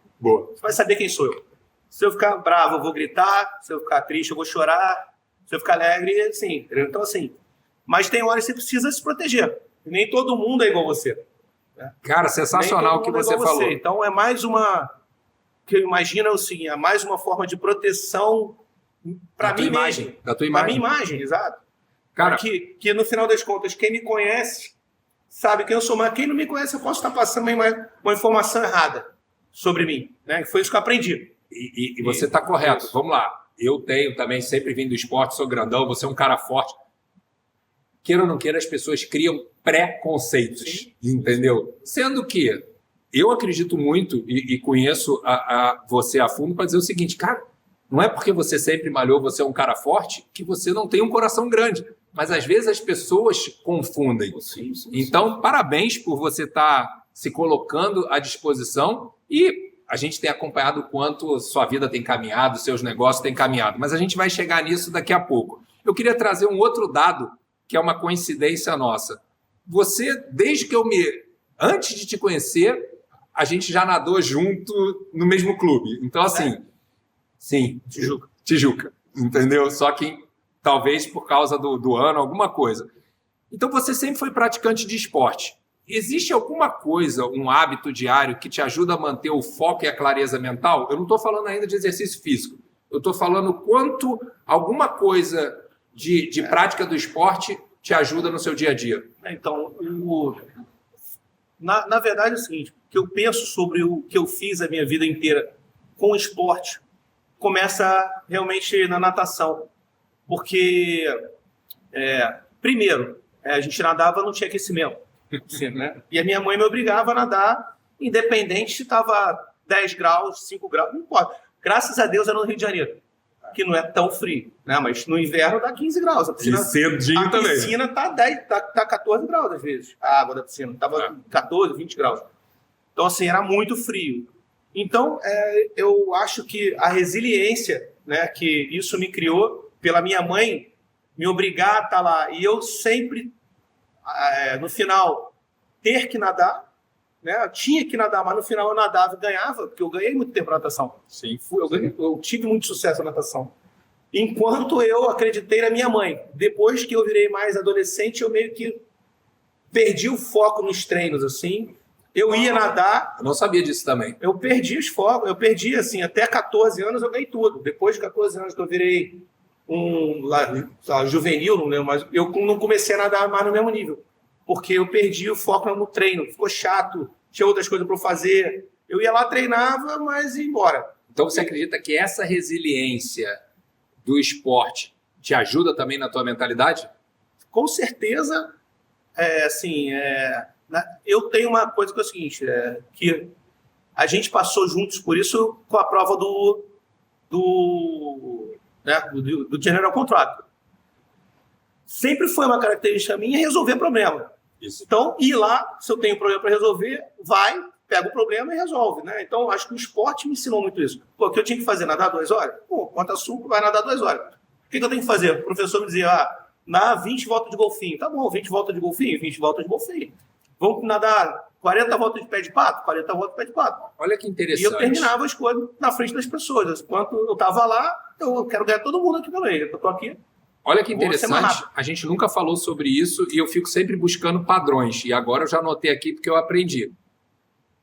saber quem sou eu. Se eu ficar bravo, eu vou gritar. Se eu ficar triste, eu vou chorar. Se eu ficar alegre, assim. Então, assim. Mas tem horas que você precisa se proteger. Nem todo mundo é igual você. Né? Cara, sensacional o que você falou. Então, é mais uma... que eu imagino assim, é mais uma forma de proteção para mim mesmo. Da tua imagem. Para minha imagem, exato. Cara, que no final das contas, quem me conhece sabe quem eu sou, mas quem não me conhece, eu posso estar passando uma informação errada sobre mim. Né? Foi isso que eu aprendi. E você está correto. Vamos lá. Eu tenho também, sempre vim do esporte, sou grandão, você é um cara forte. Queira ou não queira, as pessoas criam preconceitos, entendeu? Sendo que eu acredito muito e conheço você a fundo para dizer o seguinte, cara, não é porque você sempre malhou, você é um cara forte, que você não tem um coração grande. Mas às vezes as pessoas confundem. Sim. Então, parabéns por você estar se colocando à disposição e a gente tem acompanhado o quanto sua vida tem caminhado, seus negócios têm caminhado. Mas a gente vai chegar nisso daqui a pouco. Eu queria trazer um outro dado, que é uma coincidência nossa. Você, desde que antes de te conhecer, a gente já nadou junto no mesmo clube. Então, assim, sim, Tijuca, entendeu? Só que talvez por causa do ano, alguma coisa. Então, você sempre foi praticante de esporte. Existe alguma coisa, um hábito diário que te ajuda a manter o foco e a clareza mental? Eu não estou falando ainda de exercício físico. Eu estou falando quanto alguma coisa de prática do esporte te ajuda no seu dia a dia. Então, na verdade é o seguinte, o que eu penso sobre o que eu fiz a minha vida inteira com o esporte começa realmente na natação. Porque, primeiro, a gente nadava, não tinha aquecimento. Assim, né? E a minha mãe me obrigava a nadar, independente se estava 10 graus, 5 graus, não importa. Graças a Deus era no Rio de Janeiro, que não é tão frio, né? Mas no inverno dá 15 graus. A cedinho também. A piscina tá 14 graus às vezes, a água da piscina. Estava 14, 20 graus. Então, assim, era muito frio. Então, eu acho que a resiliência, né, que isso me criou pela minha mãe, me obrigar a estar lá. E eu sempre, no final, ter que nadar, né? Eu tinha que nadar, mas no final eu nadava e ganhava, porque eu ganhei muito tempo na natação. Sim. Eu tive muito sucesso na natação. Enquanto eu acreditei na minha mãe. Depois que eu virei mais adolescente, eu meio que perdi o foco nos treinos, assim. Eu ia nadar... Eu não sabia disso também. Eu perdi os focos. Eu perdi, assim, até 14 anos eu ganhei tudo. Depois de 14 anos que eu virei juvenil, não lembro, mas eu não comecei a nadar mais no mesmo nível. Porque eu perdi o foco no treino. Ficou chato, tinha outras coisas para fazer. Eu ia lá, treinava, mas ia embora. Então você acredita que essa resiliência do esporte te ajuda também na tua mentalidade? Com certeza, eu tenho uma coisa que é o seguinte, que a gente passou juntos por isso com a prova do General Contractor. Sempre foi uma característica minha resolver problema. Isso. Então, ir lá, se eu tenho problema para resolver, pega o problema e resolve, né? Então, acho que o esporte me ensinou muito isso. Pô, o que eu tinha que fazer? Nadar 2 horas? Pô, conta suco, vai nadar 2 horas. O que eu tenho que fazer? O professor me dizia, na 20 voltas de golfinho. Tá bom, 20 voltas de golfinho, 20 voltas de golfinho. vamos nadar 40 voltas de pé de pato? 40 voltas de pé de pato. Olha que interessante. E eu terminava as coisas na frente das pessoas. Enquanto eu estava lá, eu quero ganhar todo mundo aqui também. Eu estou aqui. Olha que interessante, a gente nunca falou sobre isso e eu fico sempre buscando padrões. E agora eu já anotei aqui porque eu aprendi.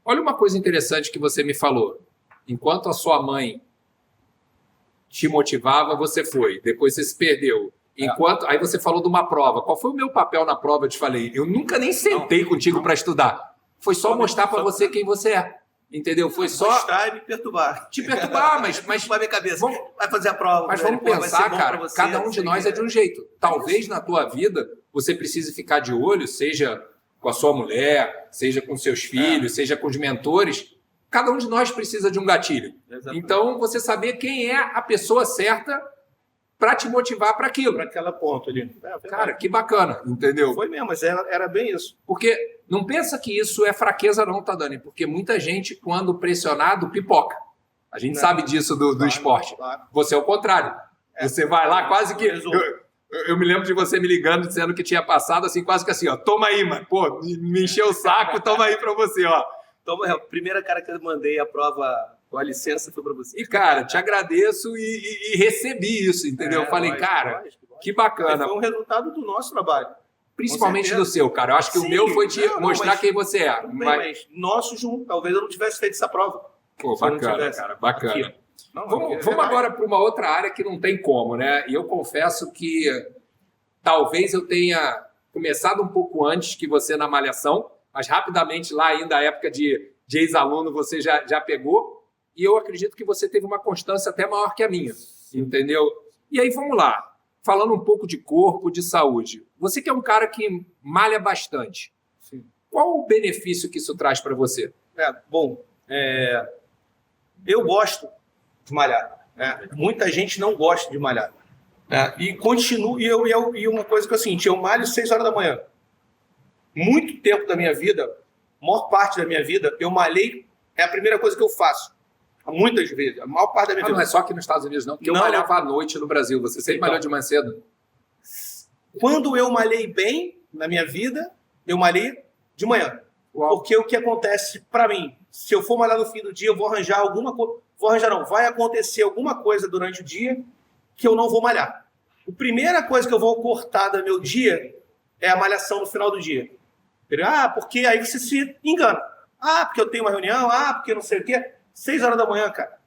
Olha uma coisa interessante que você me falou. Enquanto a sua mãe te motivava, você foi. Depois você se perdeu. Aí você falou de uma prova. Qual foi o meu papel na prova? Eu te falei. Eu nunca nem sentei contigo para estudar. Foi só mostrar para você quem você é. Entendeu? Foi só mostrar e me perturbar. Te perturbar, mas vai minha cabeça. Vai fazer a prova. Mas vamos pensar, cara, cada um de nós é de um jeito. Talvez na tua vida você precise ficar de olho, seja com a sua mulher, seja com seus filhos, seja com os mentores. Cada um de nós precisa de um gatilho. Exatamente. Então, você saber quem é a pessoa certa para te motivar para aquilo. Para aquela ponta ali. Cara, que bacana, entendeu? Foi mesmo, mas era bem isso. Porque não pensa que isso é fraqueza não, tá, Dani? Porque muita gente, quando pressionado, pipoca. A gente sabe disso do esporte. Claro. Você é o contrário. Você vai lá quase que... Eu me lembro de você me ligando, dizendo que tinha passado assim, quase que assim, ó, toma aí, mano. Pô, me encheu o saco, toma aí para você, ó. Toma, a primeira cara que eu mandei a prova com a licença foi para você. E, cara, te agradeço e recebi isso, entendeu? Eu falei, lógico, cara, lógico. Que bacana. Foi um resultado do nosso trabalho. Principalmente do seu, cara. Eu acho que o meu foi te mostrar quem você é. Mas nosso junto, talvez eu não tivesse feito essa prova. Pô, bacana, cara, bacana. Vamos agora para uma outra área que não tem como, né? E eu confesso que talvez eu tenha começado um pouco antes que você na Malhação, mas rapidamente lá ainda a época de ex-aluno você já pegou, e eu acredito que você teve uma constância até maior que a minha, entendeu? E aí vamos lá, falando um pouco de corpo, de saúde. Você que é um cara que malha bastante, qual o benefício que isso traz para você? Eu gosto de malhar. Muita gente não gosta de malhar. E continuo, e uma coisa que eu senti, eu malho 6 horas da manhã. Muito tempo da minha vida, maior parte da minha vida, eu malhei, é a primeira coisa que eu faço. Muitas vezes, a maior parte da minha vida. Não é só aqui nos Estados Unidos, não, porque eu malhava à noite no Brasil. Você sempre malhou de manhã cedo. Quando eu malhei bem na minha vida, eu malhei de manhã. Uau. Porque o que acontece para mim, se eu for malhar no fim do dia, eu vou arranjar alguma coisa. Vou arranjar, não, vai acontecer alguma coisa durante o dia que eu não vou malhar. A primeira coisa que eu vou cortar do meu dia é a malhação no final do dia. Porque aí você se engana. Porque eu tenho uma reunião, porque não sei o quê. 6 horas da manhã, cara.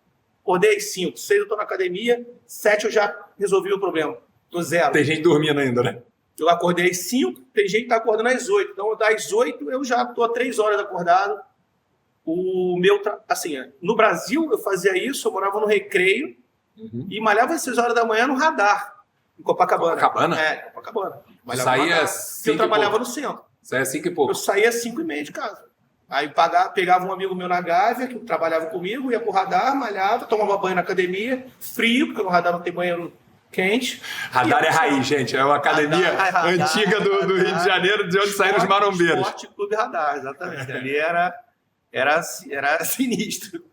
Acordei às 5, 6 eu tô na academia, 7 eu já resolvi o problema. Tô 0. Tem gente dormindo ainda, né? Eu acordei às 5, tem gente que tá acordando às 8. Então, das 8 eu já tô 3 horas acordado. No Brasil eu fazia isso, eu morava no Recreio e malhava às 6 horas da manhã no Radar, em Copacabana. Copacabana? Copacabana. Saía eu trabalhava no centro. Saía 5 e pouco. Eu saía às 5h30 de casa. Aí pegava um amigo meu na Gávea, que trabalhava comigo, ia pro Radar, malhava, tomava banho na academia, frio, porque no Radar não tem banheiro quente. Radar é raiz, gente. É uma academia antiga do Rio de Janeiro, de onde saíram os marombeiros. Esporte Clube Radar, exatamente. Ali era sinistro.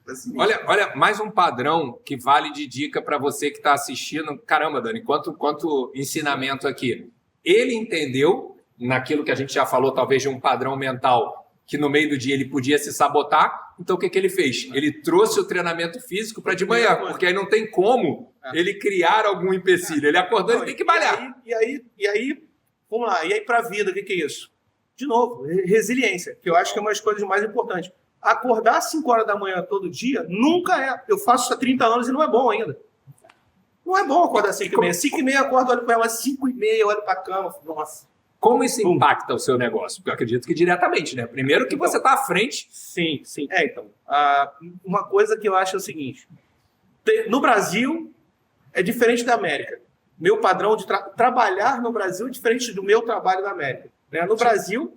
Olha, mais um padrão que vale de dica para você que está assistindo. Caramba, Dani, quanto ensinamento aqui. Ele entendeu, naquilo que a gente já falou, talvez de um padrão mental, que no meio do dia ele podia se sabotar. Então, o que ele fez? Ele trouxe o treinamento físico para de manhã, porque aí não tem como ele criar algum empecilho. Ele acordou, ele tem que malhar. E aí, vamos lá. E aí, para a vida, o que é isso? De novo, resiliência, que eu acho que é uma das coisas mais importantes. Acordar às 5 horas da manhã todo dia nunca é. Eu faço isso há 30 anos e não é bom ainda. Não é bom acordar às 5h30. 5h30 eu acordo, olho para ela, às 5h30 olho para a cama. Nossa. Como isso impacta o seu negócio? Porque eu acredito que diretamente, né? Primeiro que você está à frente. Sim. Uma coisa que eu acho é o seguinte. No Brasil, é diferente da América. Meu padrão de trabalhar no Brasil é diferente do meu trabalho na América. Né? No Brasil,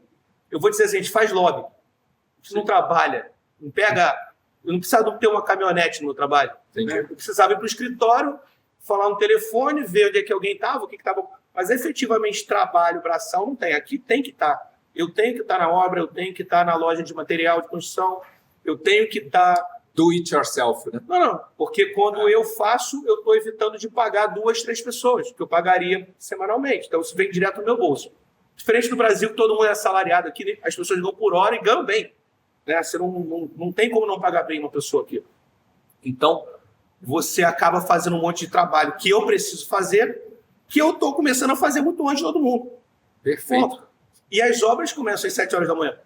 eu vou dizer assim, a gente faz lobby. A gente não trabalha. Eu não precisava ter uma caminhonete no meu trabalho. Né? Eu precisava ir para o escritório, falar no telefone, ver onde é que alguém estava, o que estava... Mas efetivamente trabalho braçal não tem. Aqui tem que estar. Eu tenho que estar na obra, eu tenho que estar na loja de material de construção, eu tenho que estar... Do it yourself, né? Não. Porque quando eu faço, eu estou evitando de pagar 2, 3 pessoas, que eu pagaria semanalmente. Então isso vem direto no meu bolso. Diferente do Brasil, que todo mundo é assalariado aqui, né? As pessoas ganham por hora e ganham bem. Né? Você não tem como não pagar bem uma pessoa aqui. Então, você acaba fazendo um monte de trabalho que eu preciso fazer, que eu estou começando a fazer muito antes de todo mundo. Perfeito. Ponto. E as obras começam às 7 horas da manhã.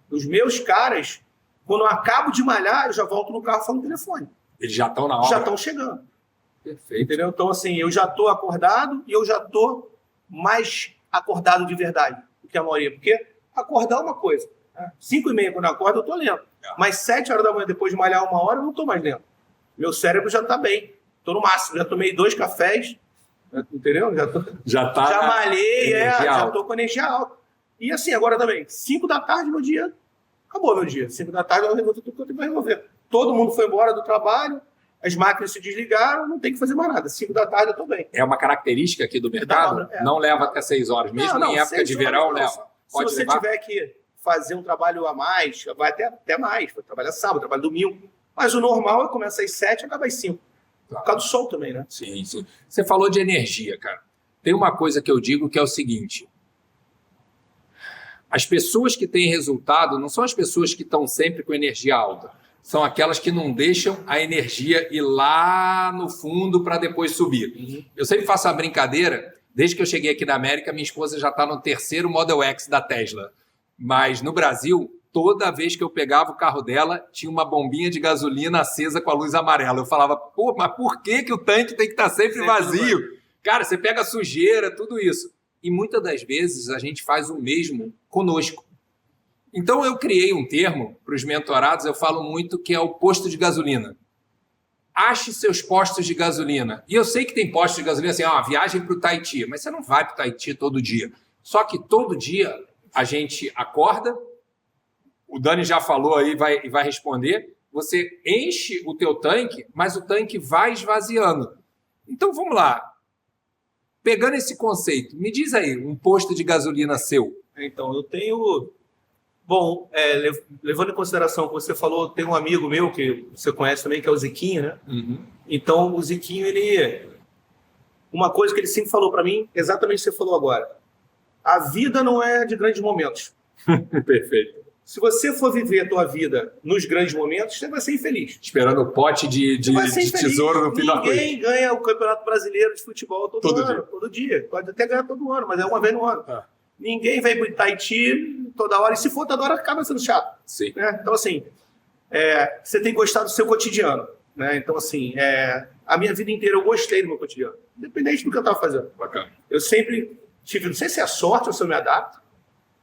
Os meus caras, quando eu acabo de malhar, eu já volto no carro falando no telefone. Eles já estão na obra? Já estão chegando. Perfeito. Entendeu? Então, assim, eu já estou acordado e eu já estou mais acordado de verdade do que a maioria. Porque acordar é uma coisa. 5h30, quando eu acordo, eu estou lento. Mas 7 horas da manhã, depois de malhar 1 hora, eu não estou mais lento. Meu cérebro já está bem. Estou no máximo. Já tomei 2 cafés. Entendeu? Já malhei, já estou com energia alta. E assim, agora também, 5 da tarde, meu dia, acabou meu dia. 5 da tarde, eu resolvo tudo que eu tenho para resolver. Todo mundo foi embora do trabalho, as máquinas se desligaram, não tem que fazer mais nada. 5 da tarde, eu estou bem. É uma característica aqui do mercado? Não leva até 6 horas. Mesmo em época de verão, leva. Pode Se você levar? Tiver que fazer um trabalho a mais, vai até mais. Vai trabalhar sábado, trabalho domingo. Mas o normal é começar às 7 e acaba às 5. Por causa do sol também, né? Sim, sim. Você falou de energia, cara. Tem uma coisa que eu digo que é o seguinte. As pessoas que têm resultado não são as pessoas que estão sempre com energia alta. São aquelas que não deixam a energia ir lá no fundo para depois subir. Eu sempre faço a brincadeira. Desde que eu cheguei aqui na América, minha esposa já está no 3º Model X da Tesla. Mas no Brasil, toda vez que eu pegava o carro dela, tinha uma bombinha de gasolina acesa com a luz amarela. Eu falava, pô, mas por que o tanque tem que estar sempre vazio? Cara, você pega sujeira, tudo isso. E muitas das vezes a gente faz o mesmo conosco. Então eu criei um termo para os mentorados, eu falo muito que é o posto de gasolina. Ache seus postos de gasolina. E eu sei que tem postos de gasolina assim, viagem para o Tahiti, mas você não vai para o Tahiti todo dia. Só que todo dia a gente acorda, o Dani já falou aí e vai responder, você enche o teu tanque, mas o tanque vai esvaziando. Então vamos lá. Pegando esse conceito, me diz aí, um posto de gasolina seu. Então, eu tenho... Bom, levando em consideração o que você falou, tem um amigo meu que você conhece também, que é o Ziquinho, né? Então, o Ziquinho, uma coisa que ele sempre falou para mim, exatamente o que você falou agora. A vida não é de grandes momentos. Perfeito. Se você for viver a tua vida nos grandes momentos, você vai ser infeliz. Esperando o pote de tesouro no final. Ninguém ganha o Campeonato Brasileiro de Futebol todo dia. Pode até ganhar todo ano, mas é uma vez no ano. Ninguém vai para o Tahiti toda hora. E se for toda hora, acaba sendo chato. Sim. Né? Então, assim, você tem que gostar do seu cotidiano. Né? Então, assim, a minha vida inteira eu gostei do meu cotidiano. Independente do que eu estava fazendo. Bacana. Eu sempre tive, não sei se é sorte ou se eu me adapto.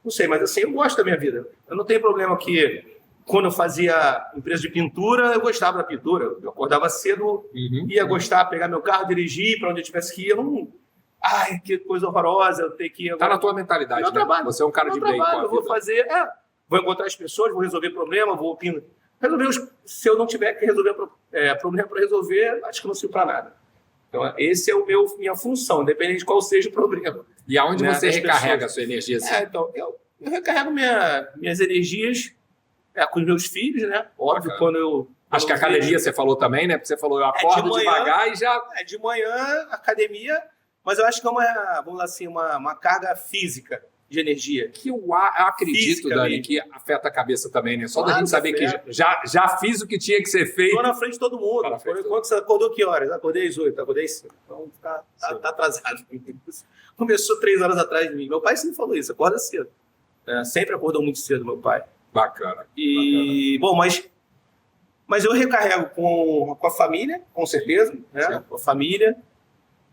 Não sei, mas assim, eu gosto da minha vida. Eu não tenho problema que, quando eu fazia empresa de pintura, eu gostava da pintura. Eu acordava cedo, ia gostar, pegar meu carro, dirigir para onde eu tivesse que ir. Eu não... Ai, que coisa horrorosa, eu tenho que ir... Tá na tua mentalidade, meu né? Trabalho. Você é um cara de bem com a vida. Eu vou fazer... vou encontrar as pessoas, vou resolver problema, vou resolver se eu não tiver que resolver problema para resolver, acho que não sirvo para nada. Então, esse é minha função, independente de qual seja o problema. E aonde você recarrega a sua energia? Assim? Então, eu recarrego minhas energias com os meus filhos, né? Óbvio, bacana. Quando eu... Acho que a academia você falou também, né? Porque você falou, eu acordo de manhã, devagar e já... De manhã, academia, mas eu acho que é vamos lá assim, uma carga física de energia. Que eu acredito, Dani, que afeta a cabeça também, né? Só da gente saber que já fiz o que tinha que ser feito. Estou na frente de todo mundo. Quando você acordou, que horas? Acordei às 8, acordei às 5. Então tá atrasado. Começou 3 horas atrás de mim. Meu pai sempre falou isso, acorda cedo. Sempre acordou muito cedo, meu pai. Bacana. Bom, mas eu recarrego com a família, com certeza, né? Com a família.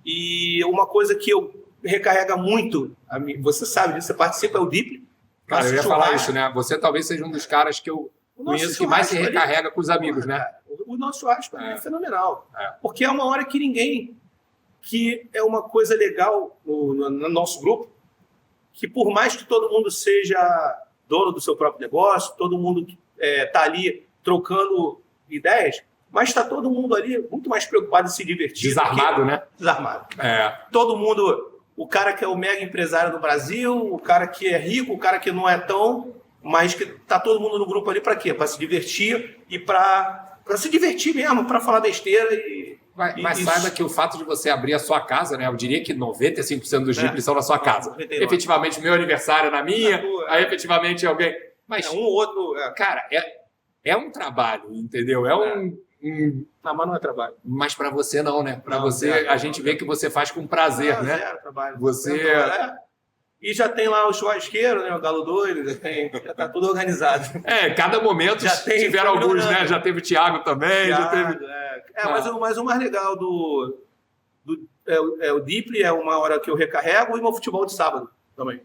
E uma coisa que eu recarrega muito, você sabe disso, você participa, é o DIP. Cara, eu ia falar isso, né? Você talvez seja um dos caras que eu conheço que mais se recarrega com os amigos, né? O nosso churrasco é fenomenal. Porque é uma hora que que é uma coisa legal no nosso grupo, que por mais que todo mundo seja dono do seu próprio negócio, todo mundo está ali trocando ideias, mas está todo mundo ali muito mais preocupado em se divertir. Desarmado, né? Desarmado. Todo mundo, o cara que é o mega empresário do Brasil, o cara que é rico, o cara que não é tão, mas que está todo mundo no grupo ali para quê? Para se divertir e para se divertir mesmo, para falar besteira Mas saiba que o fato de você abrir a sua casa, né? Eu diria que 95% dos dribles são na sua casa. 99. Efetivamente, meu aniversário é na minha, aí efetivamente alguém... Mas, um outro... Cara, é um trabalho, entendeu? Não, mas não é trabalho. Mas para você não, né? Para você, a gente vê que você faz com prazer, né? Zero trabalho. Você... E já tem lá o churrasqueiro, né? O Galo Doido, já tá tudo organizado. Cada momento já tiveram alguns, né? Já teve o Thiago também, já teve... Mas o mais legal do o Deeply é uma hora que eu recarrego e meu futebol de sábado também.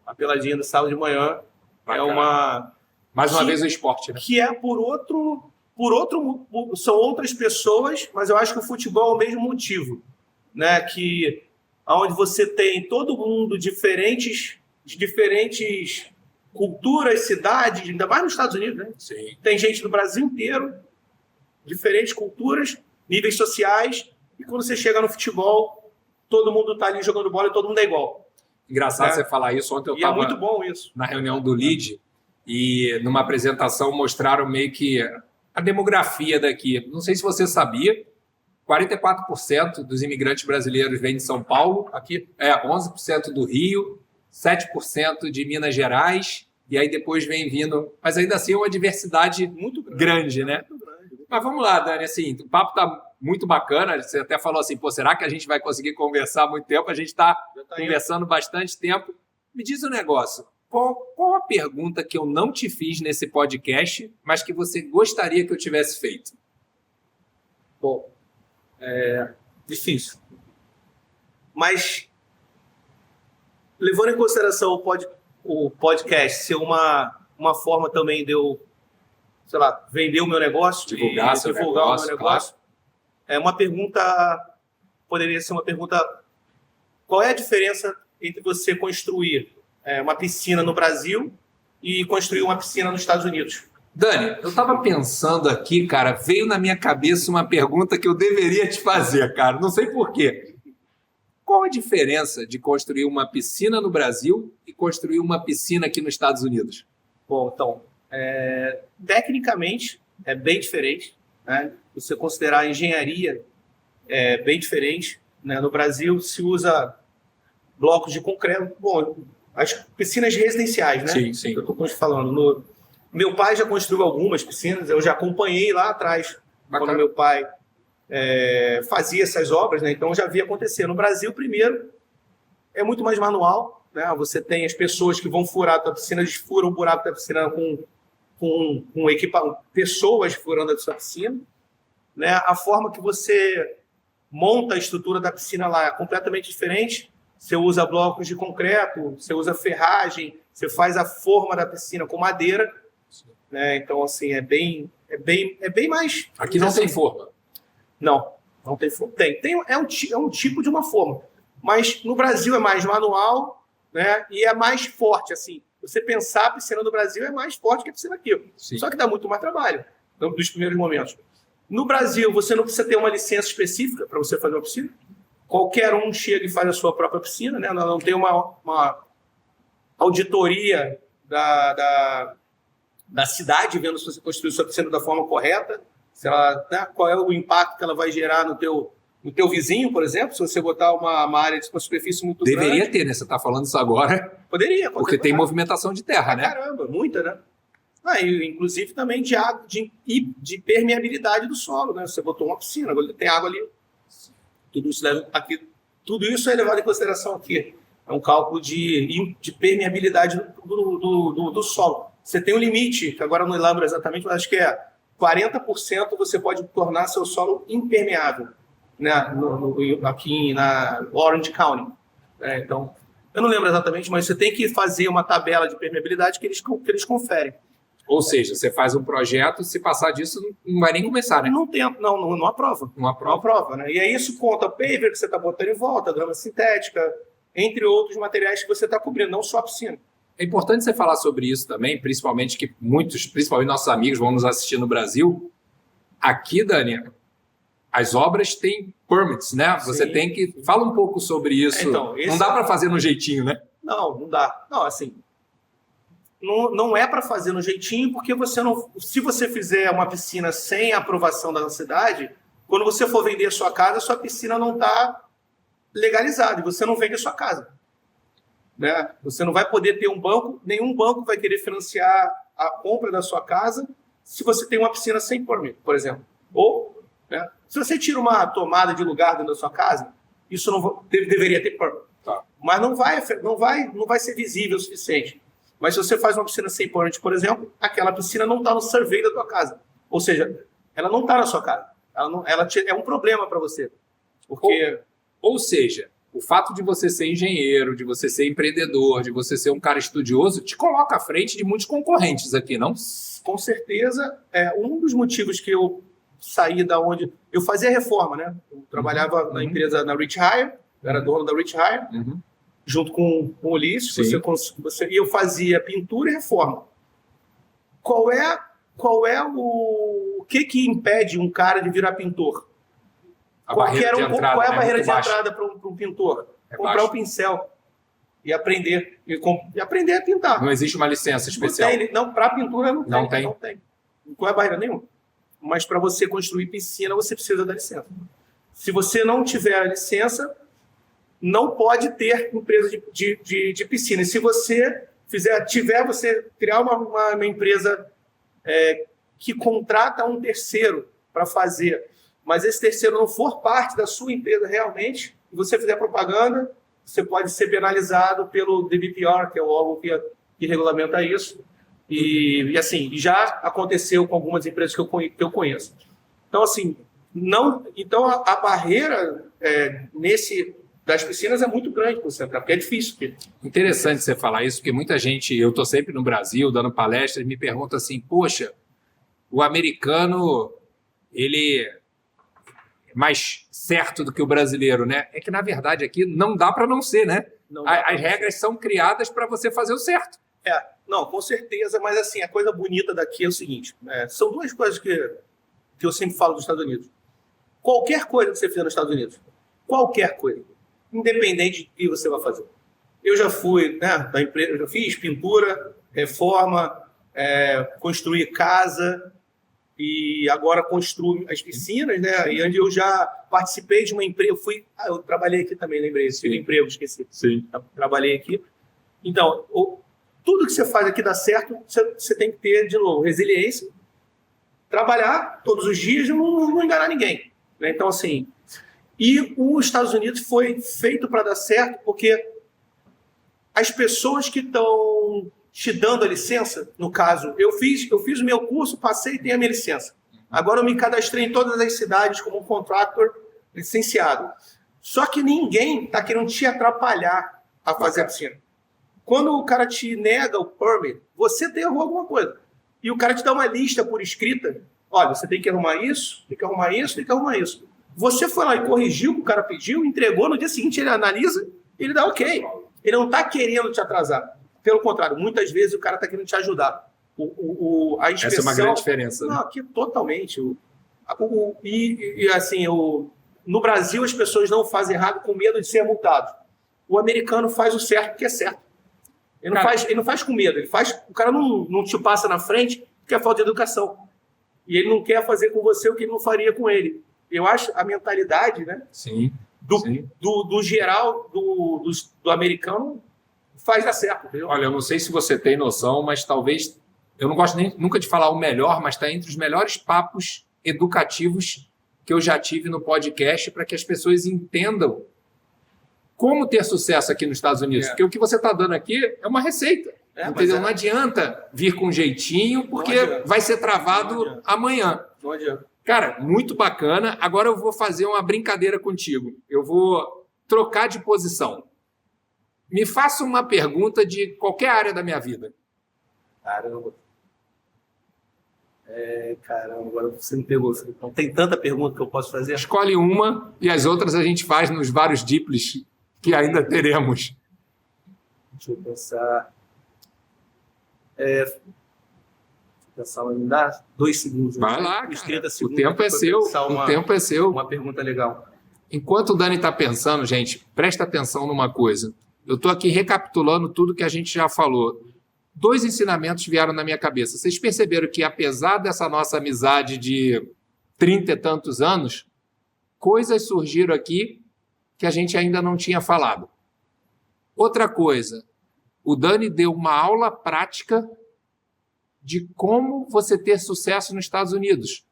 A peladinha do sábado de manhã. Bacana. É uma... Mais uma vez o esporte, né? Que é por outro... São outras pessoas, mas eu acho que o futebol é o mesmo motivo, né? Que onde você tem todo mundo de diferentes culturas, cidades, ainda mais nos Estados Unidos, né? Sim. Tem gente do Brasil inteiro, diferentes culturas, níveis sociais, e quando você chega no futebol, todo mundo está ali jogando bola e todo mundo é igual. Engraçado você falar isso. Ontem eu estava muito bom isso. Na reunião do LEAD e numa apresentação mostraram meio que a demografia daqui. Não sei se você sabia, 44% dos imigrantes brasileiros vêm de São Paulo, aqui 11% do Rio, 7% de Minas Gerais, e aí depois vem vindo... Mas ainda assim é uma diversidade muito grande, né? Muito grande. Mas vamos lá, Dani, assim, o papo está muito bacana, você até falou assim, será que a gente vai conseguir conversar há muito tempo? A gente está conversando bastante tempo. Me diz um negócio, qual a pergunta que eu não te fiz nesse podcast, mas que você gostaria que eu tivesse feito? Bom, difícil. Mas, levando em consideração o podcast ser uma forma também de eu, sei lá, vender o meu negócio, divulgar o meu negócio, claro. Uma pergunta, poderia ser uma pergunta, qual é a diferença entre você construir uma piscina no Brasil e construir uma piscina nos Estados Unidos? Dani, eu estava pensando aqui, cara, veio na minha cabeça uma pergunta que eu deveria te fazer, cara, não sei por quê. Qual a diferença de construir uma piscina no Brasil e construir uma piscina aqui nos Estados Unidos? Bom, então, tecnicamente é bem diferente, né? Você considerar a engenharia é bem diferente, né? No Brasil se usa blocos de concreto, bom, as piscinas residenciais, né? Sim, sim. Eu estou falando. Meu pai já construiu algumas piscinas, eu já acompanhei lá atrás, quando meu pai fazia essas obras, né? Então eu já vi acontecer. No Brasil, primeiro, é muito mais manual, né? Você tem as pessoas que vão furar a tua piscina, eles furam o buraco da piscina com equipamento, pessoas furando a sua piscina, né? A forma que você monta a estrutura da piscina lá é completamente diferente. Você usa blocos de concreto, você usa ferragem, você faz a forma da piscina com madeira, né? Então, assim, é bem mais... Aqui não tem forma. Não tem forma. É um tipo de uma forma. Mas no Brasil é mais manual, né? E é mais forte, assim. Você pensar a piscina do Brasil é mais forte que a piscina aqui. Sim. Só que dá muito mais trabalho nos primeiros momentos. No Brasil, você não precisa ter uma licença específica para você fazer uma piscina. Qualquer um chega e faz a sua própria piscina, né? Não tem uma auditoria da cidade vendo se você construiu sua piscina da forma correta, se ela, né, qual é o impacto que ela vai gerar no teu vizinho, por exemplo, se você botar uma área de uma superfície muito grande. Deveria ter, né? Você está falando isso agora. Poderia. Porque tem movimentação de terra, né? Caramba, muita, né? Inclusive também de água, de permeabilidade do solo, né? Você botou uma piscina, agora tem água ali. Tudo isso é levado em consideração aqui. É um cálculo de permeabilidade do solo. Você tem um limite, que agora não lembro exatamente, mas acho que 40% você pode tornar seu solo impermeável, né? Aqui na Orange County. Então, eu não lembro exatamente, mas você tem que fazer uma tabela de permeabilidade que eles conferem. Ou seja, você faz um projeto, se passar disso, não vai nem começar, né? Não aprova. Não aprova, né? E aí isso conta o paver que você está botando em volta, a grama sintética, entre outros materiais que você está cobrindo, não só a piscina. É importante você falar sobre isso também, principalmente que principalmente nossos amigos vão nos assistir no Brasil. Aqui, Dani, as obras têm permits, né? Sim. Você tem que... Fala um pouco sobre isso. Então, não dá para fazer no jeitinho, né? Não dá. Não, assim... Não é para fazer no jeitinho, porque se você fizer uma piscina sem a aprovação da cidade, Quando você for vender a sua casa, a sua piscina não está legalizada e você não vende a sua casa. Né? Você não vai poder ter um banco, nenhum banco vai querer financiar a compra da sua casa se você tem uma piscina sem permit, por exemplo. Ou, né, se você tira uma tomada de lugar dentro da sua casa, isso não deveria ter permit. Tá. Mas não vai ser visível o suficiente. Mas se você faz uma piscina sem permit, por exemplo, aquela piscina não está no survey da tua casa. Ou seja, ela não está na sua casa. É um problema para você. Porque... Ou seja, o fato de você ser engenheiro, de você ser empreendedor, de você ser um cara estudioso, te coloca à frente de muitos concorrentes aqui, não? Com certeza, um dos motivos que eu saí da onde... Eu fazia reforma, né? Eu trabalhava na empresa, na Rich Hire, eu era dono da Rich Hire, junto com o Ulisses, e eu fazia pintura e reforma. Qual é o que impede um cara de virar pintor? Qual é a barreira de entrada para um pintor? Comprar um pincel e aprender. E aprender a pintar. Não existe uma licença especial. Não, para pintura não tem. Não tem. Não é barreira nenhuma. Mas para você construir piscina, você precisa da licença. Se você não tiver a licença, não pode ter empresa de piscina. E se você você criar uma empresa que contrata um terceiro para fazer, mas esse terceiro não for parte da sua empresa realmente, e você fizer propaganda, você pode ser penalizado pelo DBPR, que é o órgão que regulamenta isso. E assim, já aconteceu com algumas empresas que eu conheço. Então, assim, a barreira das piscinas é muito grande para você entrar, porque é difícil. Interessante você falar isso, porque muita gente, eu estou sempre no Brasil dando palestras, me pergunta assim, poxa, o americano, ele é mais certo do que o brasileiro, né? É que, na verdade, aqui não dá para não ser, né? As regras são criadas para você fazer o certo. Não, com certeza, mas assim, a coisa bonita daqui é o seguinte, são duas coisas que eu sempre falo dos Estados Unidos. Qualquer coisa que você fizer nos Estados Unidos, qualquer coisa, independente de que você vai fazer. Eu já fui, né, da empresa, eu já fiz pintura, reforma, construir casa e agora construo as piscinas, né? E onde eu já participei de uma empresa, eu trabalhei aqui também, lembrei, esse emprego, esqueci. Sim. Trabalhei aqui. Então, tudo que você faz aqui dá certo, você tem que ter, de novo, resiliência, trabalhar todos os dias e não enganar ninguém. Né? Então, assim, e os Estados Unidos foi feito para dar certo porque as pessoas que estão te dando a licença, no caso, eu fiz o meu curso, passei e tenho a minha licença. Agora eu me cadastrei em todas as cidades como um contractor licenciado. Só que ninguém está querendo te atrapalhar a fazer a piscina. Quando o cara te nega o permit, você errou alguma coisa. E o cara te dá uma lista por escrita. Olha, você tem que arrumar isso, tem que arrumar isso, tem que arrumar isso. Você foi lá e corrigiu o que o cara pediu, entregou, no dia seguinte ele analisa, ele dá ok. Ele não está querendo te atrasar. Pelo contrário, muitas vezes o cara está querendo te ajudar. A inspeção, essa é uma grande diferença. Não, aqui totalmente. No Brasil as pessoas não fazem errado com medo de ser multado. O americano faz o certo porque é certo. Ele não faz com medo. O cara não te passa na frente porque é falta de educação. E ele não quer fazer com você o que ele não faria com ele. Eu acho a mentalidade, né? Sim. Do geral, do americano, faz dar certo. Entendeu? Olha, eu não sei se você tem noção, mas talvez... Eu não gosto nunca de falar o melhor, mas está entre os melhores papos educativos que eu já tive no podcast para que as pessoas entendam como ter sucesso aqui nos Estados Unidos. Porque o que você está dando aqui é uma receita. Entendeu? Não adianta vir com jeitinho, porque vai ser travado amanhã. Não adianta. Cara, muito bacana. Agora eu vou fazer uma brincadeira contigo. Eu vou trocar de posição. Me faça uma pergunta de qualquer área da minha vida. Caramba, agora você me pegou. Não tem tanta pergunta que eu posso fazer? Escolhe uma e as outras a gente faz nos vários diplos que ainda teremos. Deixa eu pensar. Me dá 2 segundos. Vai lá, uns 30 segundos. O tempo é seu. O tempo é seu. Uma pergunta legal. Enquanto o Dani está pensando, gente, presta atenção numa coisa. Eu estou aqui recapitulando tudo que a gente já falou. 2 ensinamentos vieram na minha cabeça. Vocês perceberam que, apesar dessa nossa amizade de 30 e tantos anos, coisas surgiram aqui que a gente ainda não tinha falado. Outra coisa, o Dani deu uma aula prática de como você ter sucesso nos Estados Unidos.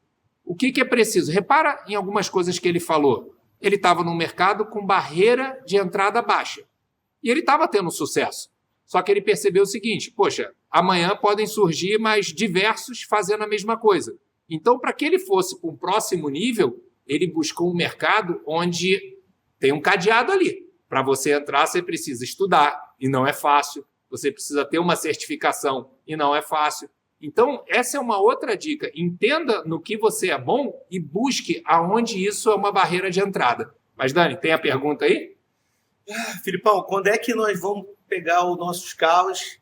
O que é preciso? Repara em algumas coisas que ele falou. Ele estava num mercado com barreira de entrada baixa. E ele estava tendo sucesso. Só que ele percebeu o seguinte, poxa, amanhã podem surgir mais diversos fazendo a mesma coisa. Então, para que ele fosse para um próximo nível, ele buscou um mercado onde tem um cadeado ali. Para você entrar, você precisa estudar, e não é fácil. Você precisa ter uma certificação, e não é fácil. Então, essa é uma outra dica. Entenda no que você é bom e busque aonde isso é uma barreira de entrada. Mas, Dani, tem a pergunta aí? Filipão, quando é que nós vamos pegar os nossos carros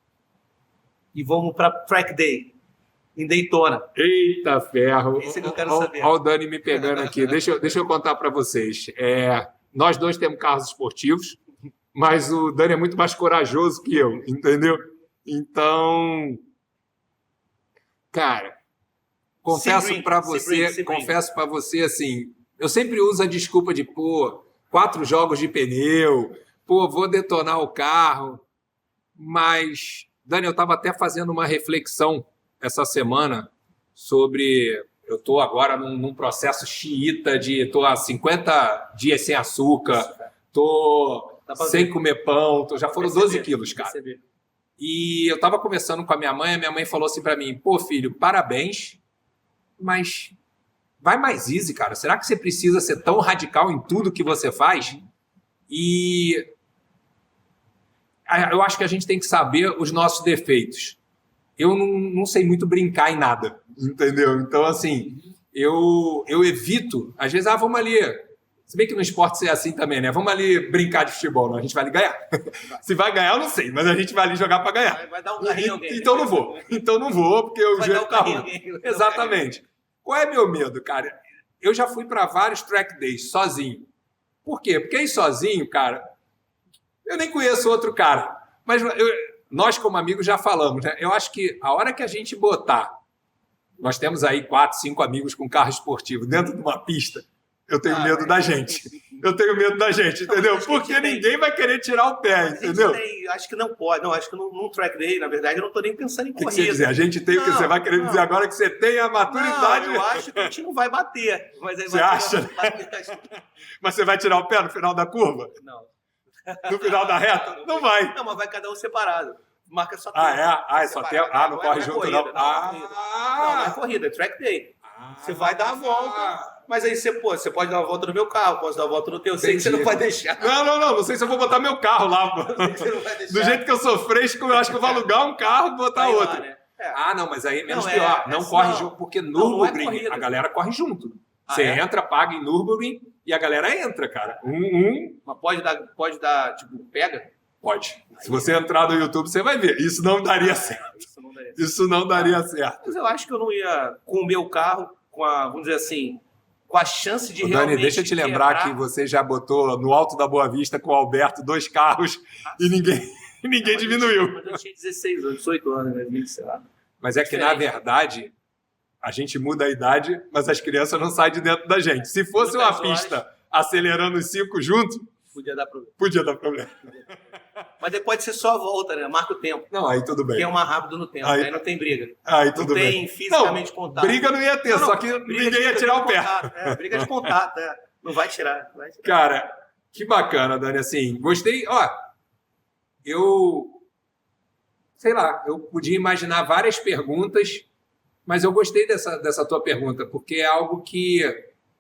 e vamos para Track Day, em Daytona? Eita ferro! Isso é que eu quero saber. Olha o Dani me pegando aqui. Deixa eu contar para vocês. Nós dois temos carros esportivos, mas o Dani é muito mais corajoso que eu, entendeu? Então, cara, confesso para você assim, eu sempre uso a desculpa de 4 jogos de pneu, vou detonar o carro, mas, Dani, eu estava até fazendo uma reflexão essa semana sobre... Eu estou agora num processo xiita estou há 50 dias sem açúcar, estou sem comer pão, já foram 12 quilos, cara. E eu estava conversando com a minha mãe falou assim para mim, filho, parabéns, mas vai mais easy, cara. Será que você precisa ser tão radical em tudo que você faz? E eu acho que a gente tem que saber os nossos defeitos. Eu não sei muito brincar em nada, entendeu? Então, assim, eu evito, às vezes, vamos ali, se bem que no esporte é assim também, né? Vamos ali brincar de futebol, não, a gente vai ali ganhar. Se vai ganhar, eu não sei, mas a gente vai ali jogar para ganhar. Vai dar um carrinho alguém. Então não vou, porque o joelho tá ruim. Exatamente. Qual é meu medo, cara? Eu já fui para vários track days sozinho. Por quê? Porque ir sozinho, cara, eu nem conheço outro cara, mas nós, como amigos, já falamos, né? Eu acho que a hora que a gente botar, nós temos aí 4, 5 amigos com carro esportivo dentro de uma pista, eu tenho medo da gente. Eu tenho medo da gente, entendeu? Porque ninguém vai querer tirar o pé, entendeu? Acho que não pode. Não, acho que num track day, na verdade, eu não estou nem pensando em corrida. O que você dizer? A gente tem o que você vai querer dizer agora que você tem a maturidade. Não, eu acho que a gente não vai bater. Mas aí você acha? Mas você vai tirar o pé no final da curva? Não. No final da reta? Não vai. Não, mas vai cada um separado. Marca só tempo. É só tempo. Não corre junto, não. Não é corrida, é track day. Você vai dar a volta, mas aí você pode dar uma volta no meu carro, posso dar uma volta no teu, sei que você não vai deixar. Não sei se eu vou botar meu carro lá. Do jeito que eu sou fresco, eu acho que eu vou alugar um carro e botar outro. Lá, né? Não, mas aí é menos pior. Não corre junto, porque Nürburgring a galera corre junto. Você entra, paga em Nürburgring e a galera entra, cara. Mas pode dar, tipo, pega? Pode. Se você entrar no YouTube, você vai ver. Isso não daria certo. Isso não daria certo. Mas eu acho que eu não ia com o meu carro, vamos dizer assim, com a chance de realmente... Dani, deixa eu te lembrar que você já botou no Alto da Boa Vista com o Alberto 2 carros e ninguém diminuiu. Mas eu tinha 16 anos, 18 anos, né? Sei lá. Mas é que, na verdade, a gente muda a idade, mas as crianças não saem de dentro da gente. Se fosse uma pista acelerando os 5 juntos, podia dar problema. Mas depois pode ser só a volta, né? Marca o tempo. Não, aí tudo bem. Quem é o mais rápido no tempo, aí não tem briga. Aí tudo bem. Não tem fisicamente contato. Briga não ia ter, só que ninguém ia tirar o pé. Briga de contato, Não vai tirar. Cara, que bacana, Dani, assim, gostei, sei lá, eu podia imaginar várias perguntas, mas eu gostei dessa tua pergunta, porque é algo que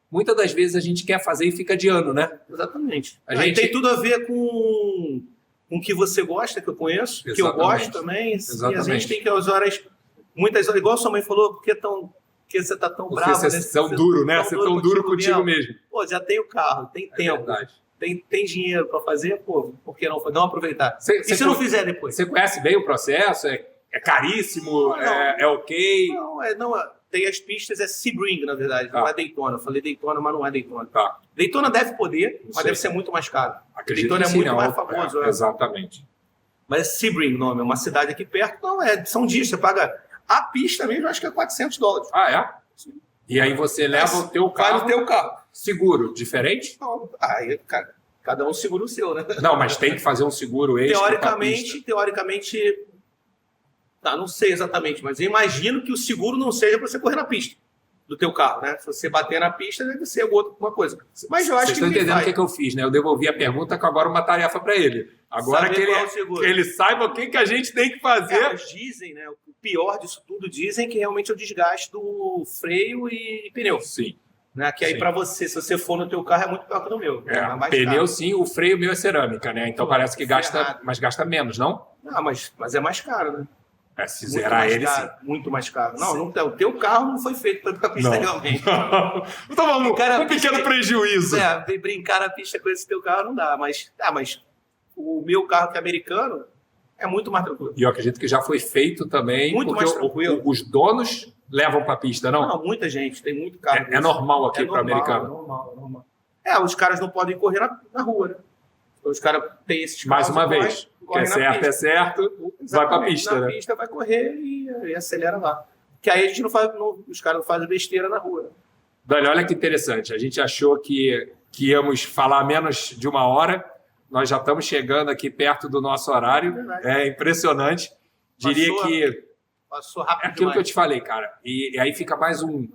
muitas das vezes a gente quer fazer e fica adiando, né? Exatamente. Tem tudo a ver com o que você gosta, que eu conheço, que eu gosto também. Exatamente. E a gente tem que, às horas, muitas horas, igual sua mãe falou, porque você tá tão bravo. Você é tão duro, né? Você é tão duro contigo mesmo. Já tem o carro, tem tempo. Verdade. Tem dinheiro para fazer, por que não aproveitar? E se não fizer depois? Você conhece bem o processo? É caríssimo? Não. É ok? Não, tem as pistas, é Sebring, na verdade, não é Daytona. Eu falei Daytona, mas não é Daytona. Tá. Daytona deve poder, mas deve ser muito mais caro. Acredito Daytona que é muito mais famoso. Exatamente. Mas é Sebring o nome, é uma cidade aqui perto. Não, são dias, você paga a pista mesmo, acho que é $400. É? Sim. E aí você leva o teu carro. Vai no teu carro. Seguro, diferente? Não, aí, cara, cada um segura o seu, né? Não, mas tem que fazer um seguro extra pra pista. Teoricamente, tá, não sei exatamente, mas eu imagino que o seguro não seja para você correr na pista do teu carro, né? Se você bater na pista, deve ser alguma coisa. Mas eu acho Vocês que estão ninguém entendendo o faz. que eu fiz, né? Eu devolvi a pergunta com agora uma tarefa para ele. Agora Saber que qual é o seguro. ele saiba o que a gente tem que fazer. Mas dizem, né? O pior disso tudo, dizem que realmente é o desgaste do freio e pneu. Sim. Né? Que aí Sim. para você, se você for no teu carro, é muito pior que no meu. É mais Pneu caro. sim, o freio meu é cerâmica, né? Então parece que gasta, ferrado. mas gasta menos, não? Não, mas é mais caro, né? Se Muito zerar mais ele, caro, sim. muito mais caro. Não, o teu carro não foi feito para pista Não. realmente. Então vamos, Cara, um pequeno pista- prejuízo. Brincar na pista com esse teu carro não dá, mas o meu carro que é americano é muito mais tranquilo. E eu acredito que já foi feito também, Muito porque mais tranquilo. os donos levam para a pista, não? Não, muita gente, tem muito carro. É normal aqui para americano. Normal. Os caras não podem correr na rua, né? Os caras têm esses Mais carros uma que vez, o que correm é na certo pista. é certo, vai para a Exatamente, pista, na né? pista vai correr e acelera lá. Que aí a gente não faz, os caras não fazem besteira na rua. Né? Dani, olha que interessante. A gente achou que íamos falar menos de uma hora. Nós já estamos chegando aqui perto do nosso horário. Verdade. É impressionante. Diria que Passou é rápido aquilo que eu demais. te falei, cara. E aí fica mais um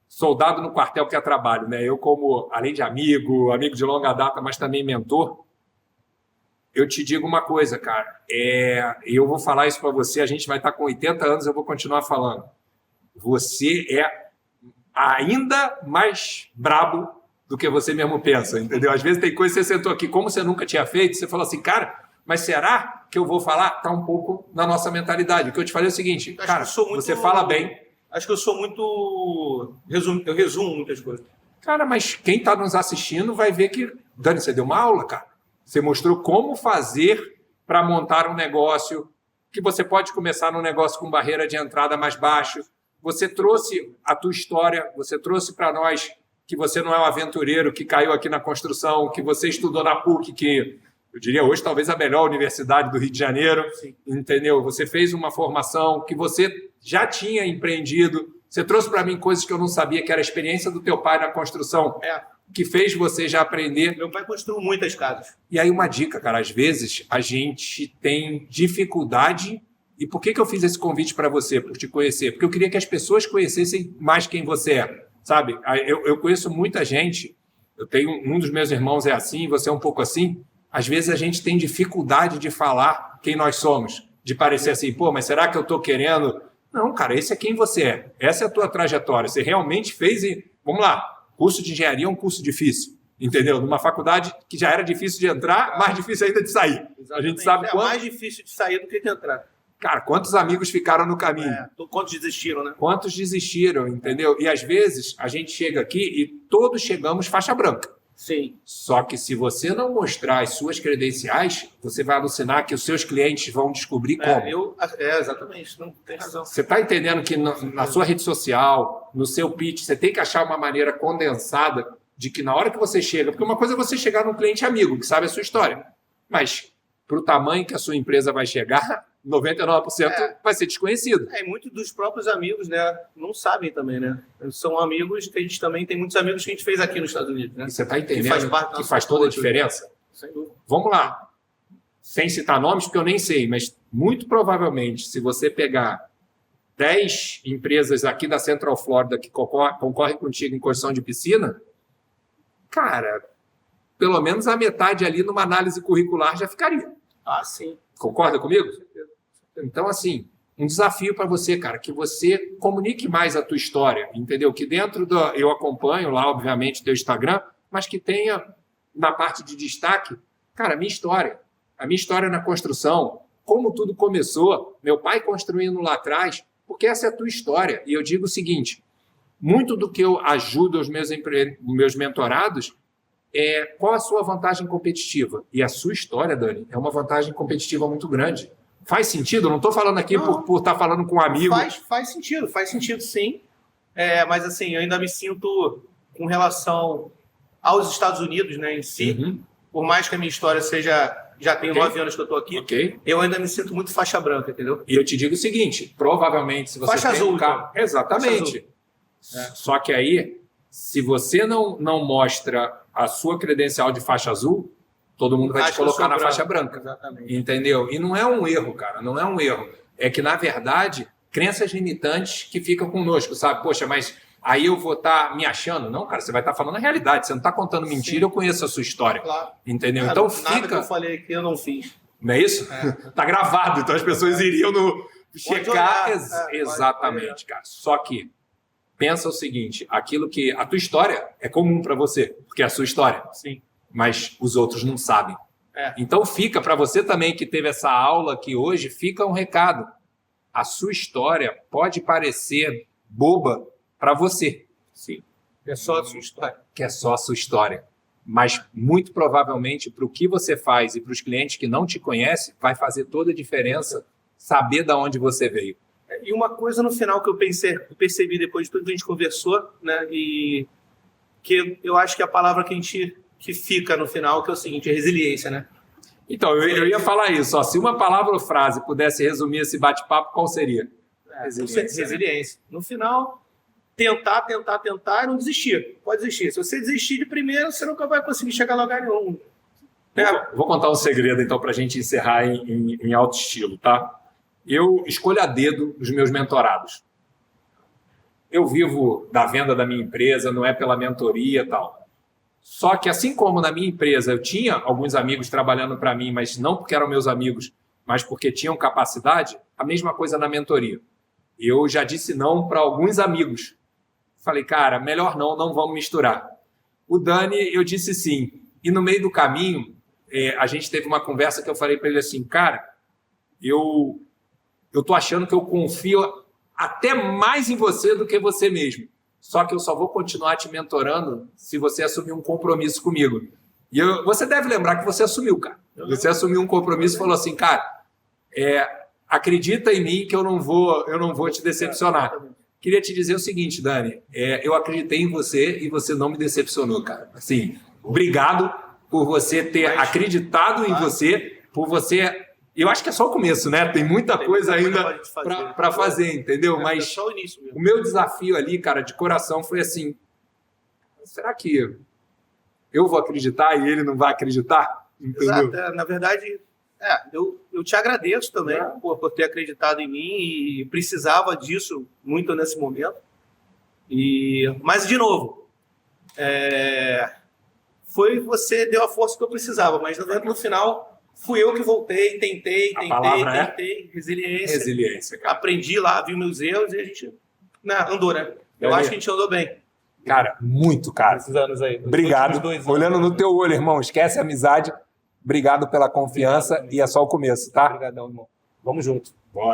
soldado no quartel que é trabalho, né? Eu, como, além de amigo de longa data, mas também mentor, eu te digo uma coisa, cara. Eu vou falar isso para você, a gente vai estar com 80 anos, eu vou continuar falando. Você é ainda mais brabo do que você mesmo pensa, entendeu? Às vezes tem coisa que você sentou aqui, como você nunca tinha feito, você falou assim, cara, mas será que eu vou falar? Tá um pouco na nossa mentalidade. O que eu te falei é o seguinte, Acho que cara, eu sou muito- você fala bem. Acho que eu sou muito... Eu resumo muitas coisas. Cara, mas quem está nos assistindo vai ver que, Dani, você deu uma aula, cara. Você mostrou como fazer para montar um negócio, que você pode começar num negócio com barreira de entrada mais baixo. Você trouxe a tua história, você trouxe para nós que você não é um aventureiro que caiu aqui na construção, que você estudou na PUC, que eu diria hoje talvez a melhor universidade do Rio de Janeiro, Sim. entendeu? Você fez uma formação que você já tinha empreendido. Você trouxe para mim coisas que eu não sabia, que era a experiência do teu pai na construção, que fez você já aprender. Meu pai construiu muitas casas. E aí uma dica, cara, às vezes a gente tem dificuldade. E por que eu fiz esse convite para você, por te conhecer? Porque eu queria que as pessoas conhecessem mais quem você é, sabe? Eu conheço muita gente, eu tenho um dos meus irmãos é assim, você é um pouco assim. Às vezes a gente tem dificuldade de falar quem nós somos, de parecer assim, pô, mas será que eu estou querendo... Não, cara, esse é quem você é. Essa é a tua trajetória. Você realmente fez... Vamos lá, curso de engenharia é um curso difícil, entendeu? Numa faculdade que já era difícil de entrar, mais difícil ainda de sair. A gente sabe É mais difícil de sair do que de entrar. Cara, quantos amigos ficaram no caminho? Quantos desistiram, né? Quantos desistiram, entendeu? E às vezes a gente chega aqui e todos chegamos faixa branca. Sim. Só que se você não mostrar as suas credenciais, você vai alucinar que os seus clientes vão descobrir como. Exatamente, não tem razão. Você está entendendo que na sua rede social, no seu pitch, você tem que achar uma maneira condensada de que na hora que você chega... Porque uma coisa é você chegar num cliente amigo, que sabe a sua história. Mas para o tamanho que a sua empresa vai chegar, 99% vai ser desconhecido. E muitos dos próprios amigos, né, não sabem também, né? São amigos que a gente também tem muitos amigos que a gente fez aqui nos Estados Unidos, né? E você está entendendo faz parte da que nossa faz toda a cultura. diferença? Sem dúvida. Vamos lá. Sem citar nomes, porque eu nem sei, mas muito provavelmente, se você pegar 10 empresas aqui da Central Florida que concorrem contigo em construção de piscina, cara, pelo menos a metade ali numa análise curricular já ficaria. Ah, sim. Concorda comigo? Então, assim, um desafio para você, cara, que você comunique mais a tua história, entendeu? Que dentro do... Eu acompanho lá, obviamente, teu Instagram, mas que tenha na parte de destaque, cara, a minha história na construção, como tudo começou, meu pai construindo lá atrás, porque essa é a tua história. E eu digo o seguinte, muito do que eu ajudo os meus mentorados é qual a sua vantagem competitiva. E a sua história, Dani, é uma vantagem competitiva muito grande. Faz sentido? Eu não estou falando aqui por estar falando com um amigo. Faz sentido sim. Mas assim, eu ainda me sinto com relação aos Estados Unidos, né, em si, por mais que a minha história já tem 9 anos que eu estou aqui, eu ainda me sinto muito faixa branca, entendeu? E eu te digo o seguinte, provavelmente se você faixa tem azul, um carro... então. Exatamente. Faixa azul. Só que aí, Se você não mostra a sua credencial de faixa azul, todo mundo vai te Acho que eu colocar sou na branco. faixa branca. Exatamente. Entendeu? E não é um erro, cara. Não é um erro. É que, na verdade, crenças limitantes que ficam conosco, sabe? Poxa, mas aí eu vou estar me achando? Não, cara, você vai estar falando a realidade. Você não está contando mentira, Sim. eu conheço a sua história. Claro. Entendeu? Nada, Então nada que fica. eu falei aqui eu não fiz. Não é isso? Tá gravado, então as pessoas iriam checar. olhar. Exatamente, cara. Só que pensa o seguinte: aquilo que. A tua história é comum para você, porque é a sua história, Sim. mas os outros não sabem. É. Então fica para você também que teve essa aula aqui hoje, fica um recado. A sua história pode parecer boba para você. Sim. É só a sua história. Que é só a sua história. Mas, muito provavelmente, para o que você faz e para os clientes que não te conhecem, vai fazer toda a diferença saber de onde você veio. E uma coisa no final que eu percebi depois de tudo que a gente conversou, né? E que eu acho que a palavra que fica no final, que é o seguinte, é resiliência, né? Então, eu ia falar isso. Ó, se uma palavra ou frase pudesse resumir esse bate-papo, qual seria? Resiliência. No final, tentar e não desistir. Pode desistir. Se você desistir de primeiro, você nunca vai conseguir chegar a lugar nenhum. Vou contar um segredo, então, para a gente encerrar em alto estilo, tá? Eu escolho a dedo os meus mentorados. Eu vivo da venda da minha empresa, não é pela mentoria e tal. Só que, assim como na minha empresa eu tinha alguns amigos trabalhando para mim, mas não porque eram meus amigos, mas porque tinham capacidade, a mesma coisa na mentoria. Eu já disse não para alguns amigos. Falei, cara, melhor não vamos misturar. O Dani, eu disse sim. E no meio do caminho, a gente teve uma conversa que eu falei para ele assim, cara, eu tô achando que eu confio até mais em você do que você mesmo. Só que eu só vou continuar te mentorando se você assumir um compromisso comigo. E você deve lembrar que você assumiu, cara. Você assumiu um compromisso e falou assim, cara, acredita em mim que eu não vou te decepcionar. Queria te dizer o seguinte, Dani, eu acreditei em você e você não me decepcionou, cara. Assim, obrigado por você ter acreditado em você, por você... Eu acho que é só o começo, né? Tem muita coisa ainda para fazer, entendeu? Mas só o início mesmo. O meu desafio ali, cara, de coração, foi assim: será que eu vou acreditar e ele não vai acreditar? Entendeu? Exato. Na verdade, eu te agradeço também por ter acreditado em mim e precisava disso muito nesse momento. Mas, de novo, foi você deu a força que eu precisava, mas no final fui eu que voltei, tentei, resiliência. Resiliência, cara. Aprendi lá, vi meus erros e a gente andou, né? Eu acho que a gente andou bem. Cara, muito, cara. Esses anos aí. Obrigado. Olhando no teu olho, irmão, esquece a amizade. Obrigado pela confiança e é só o começo, tá? Obrigadão, irmão. Vamos junto. Bora.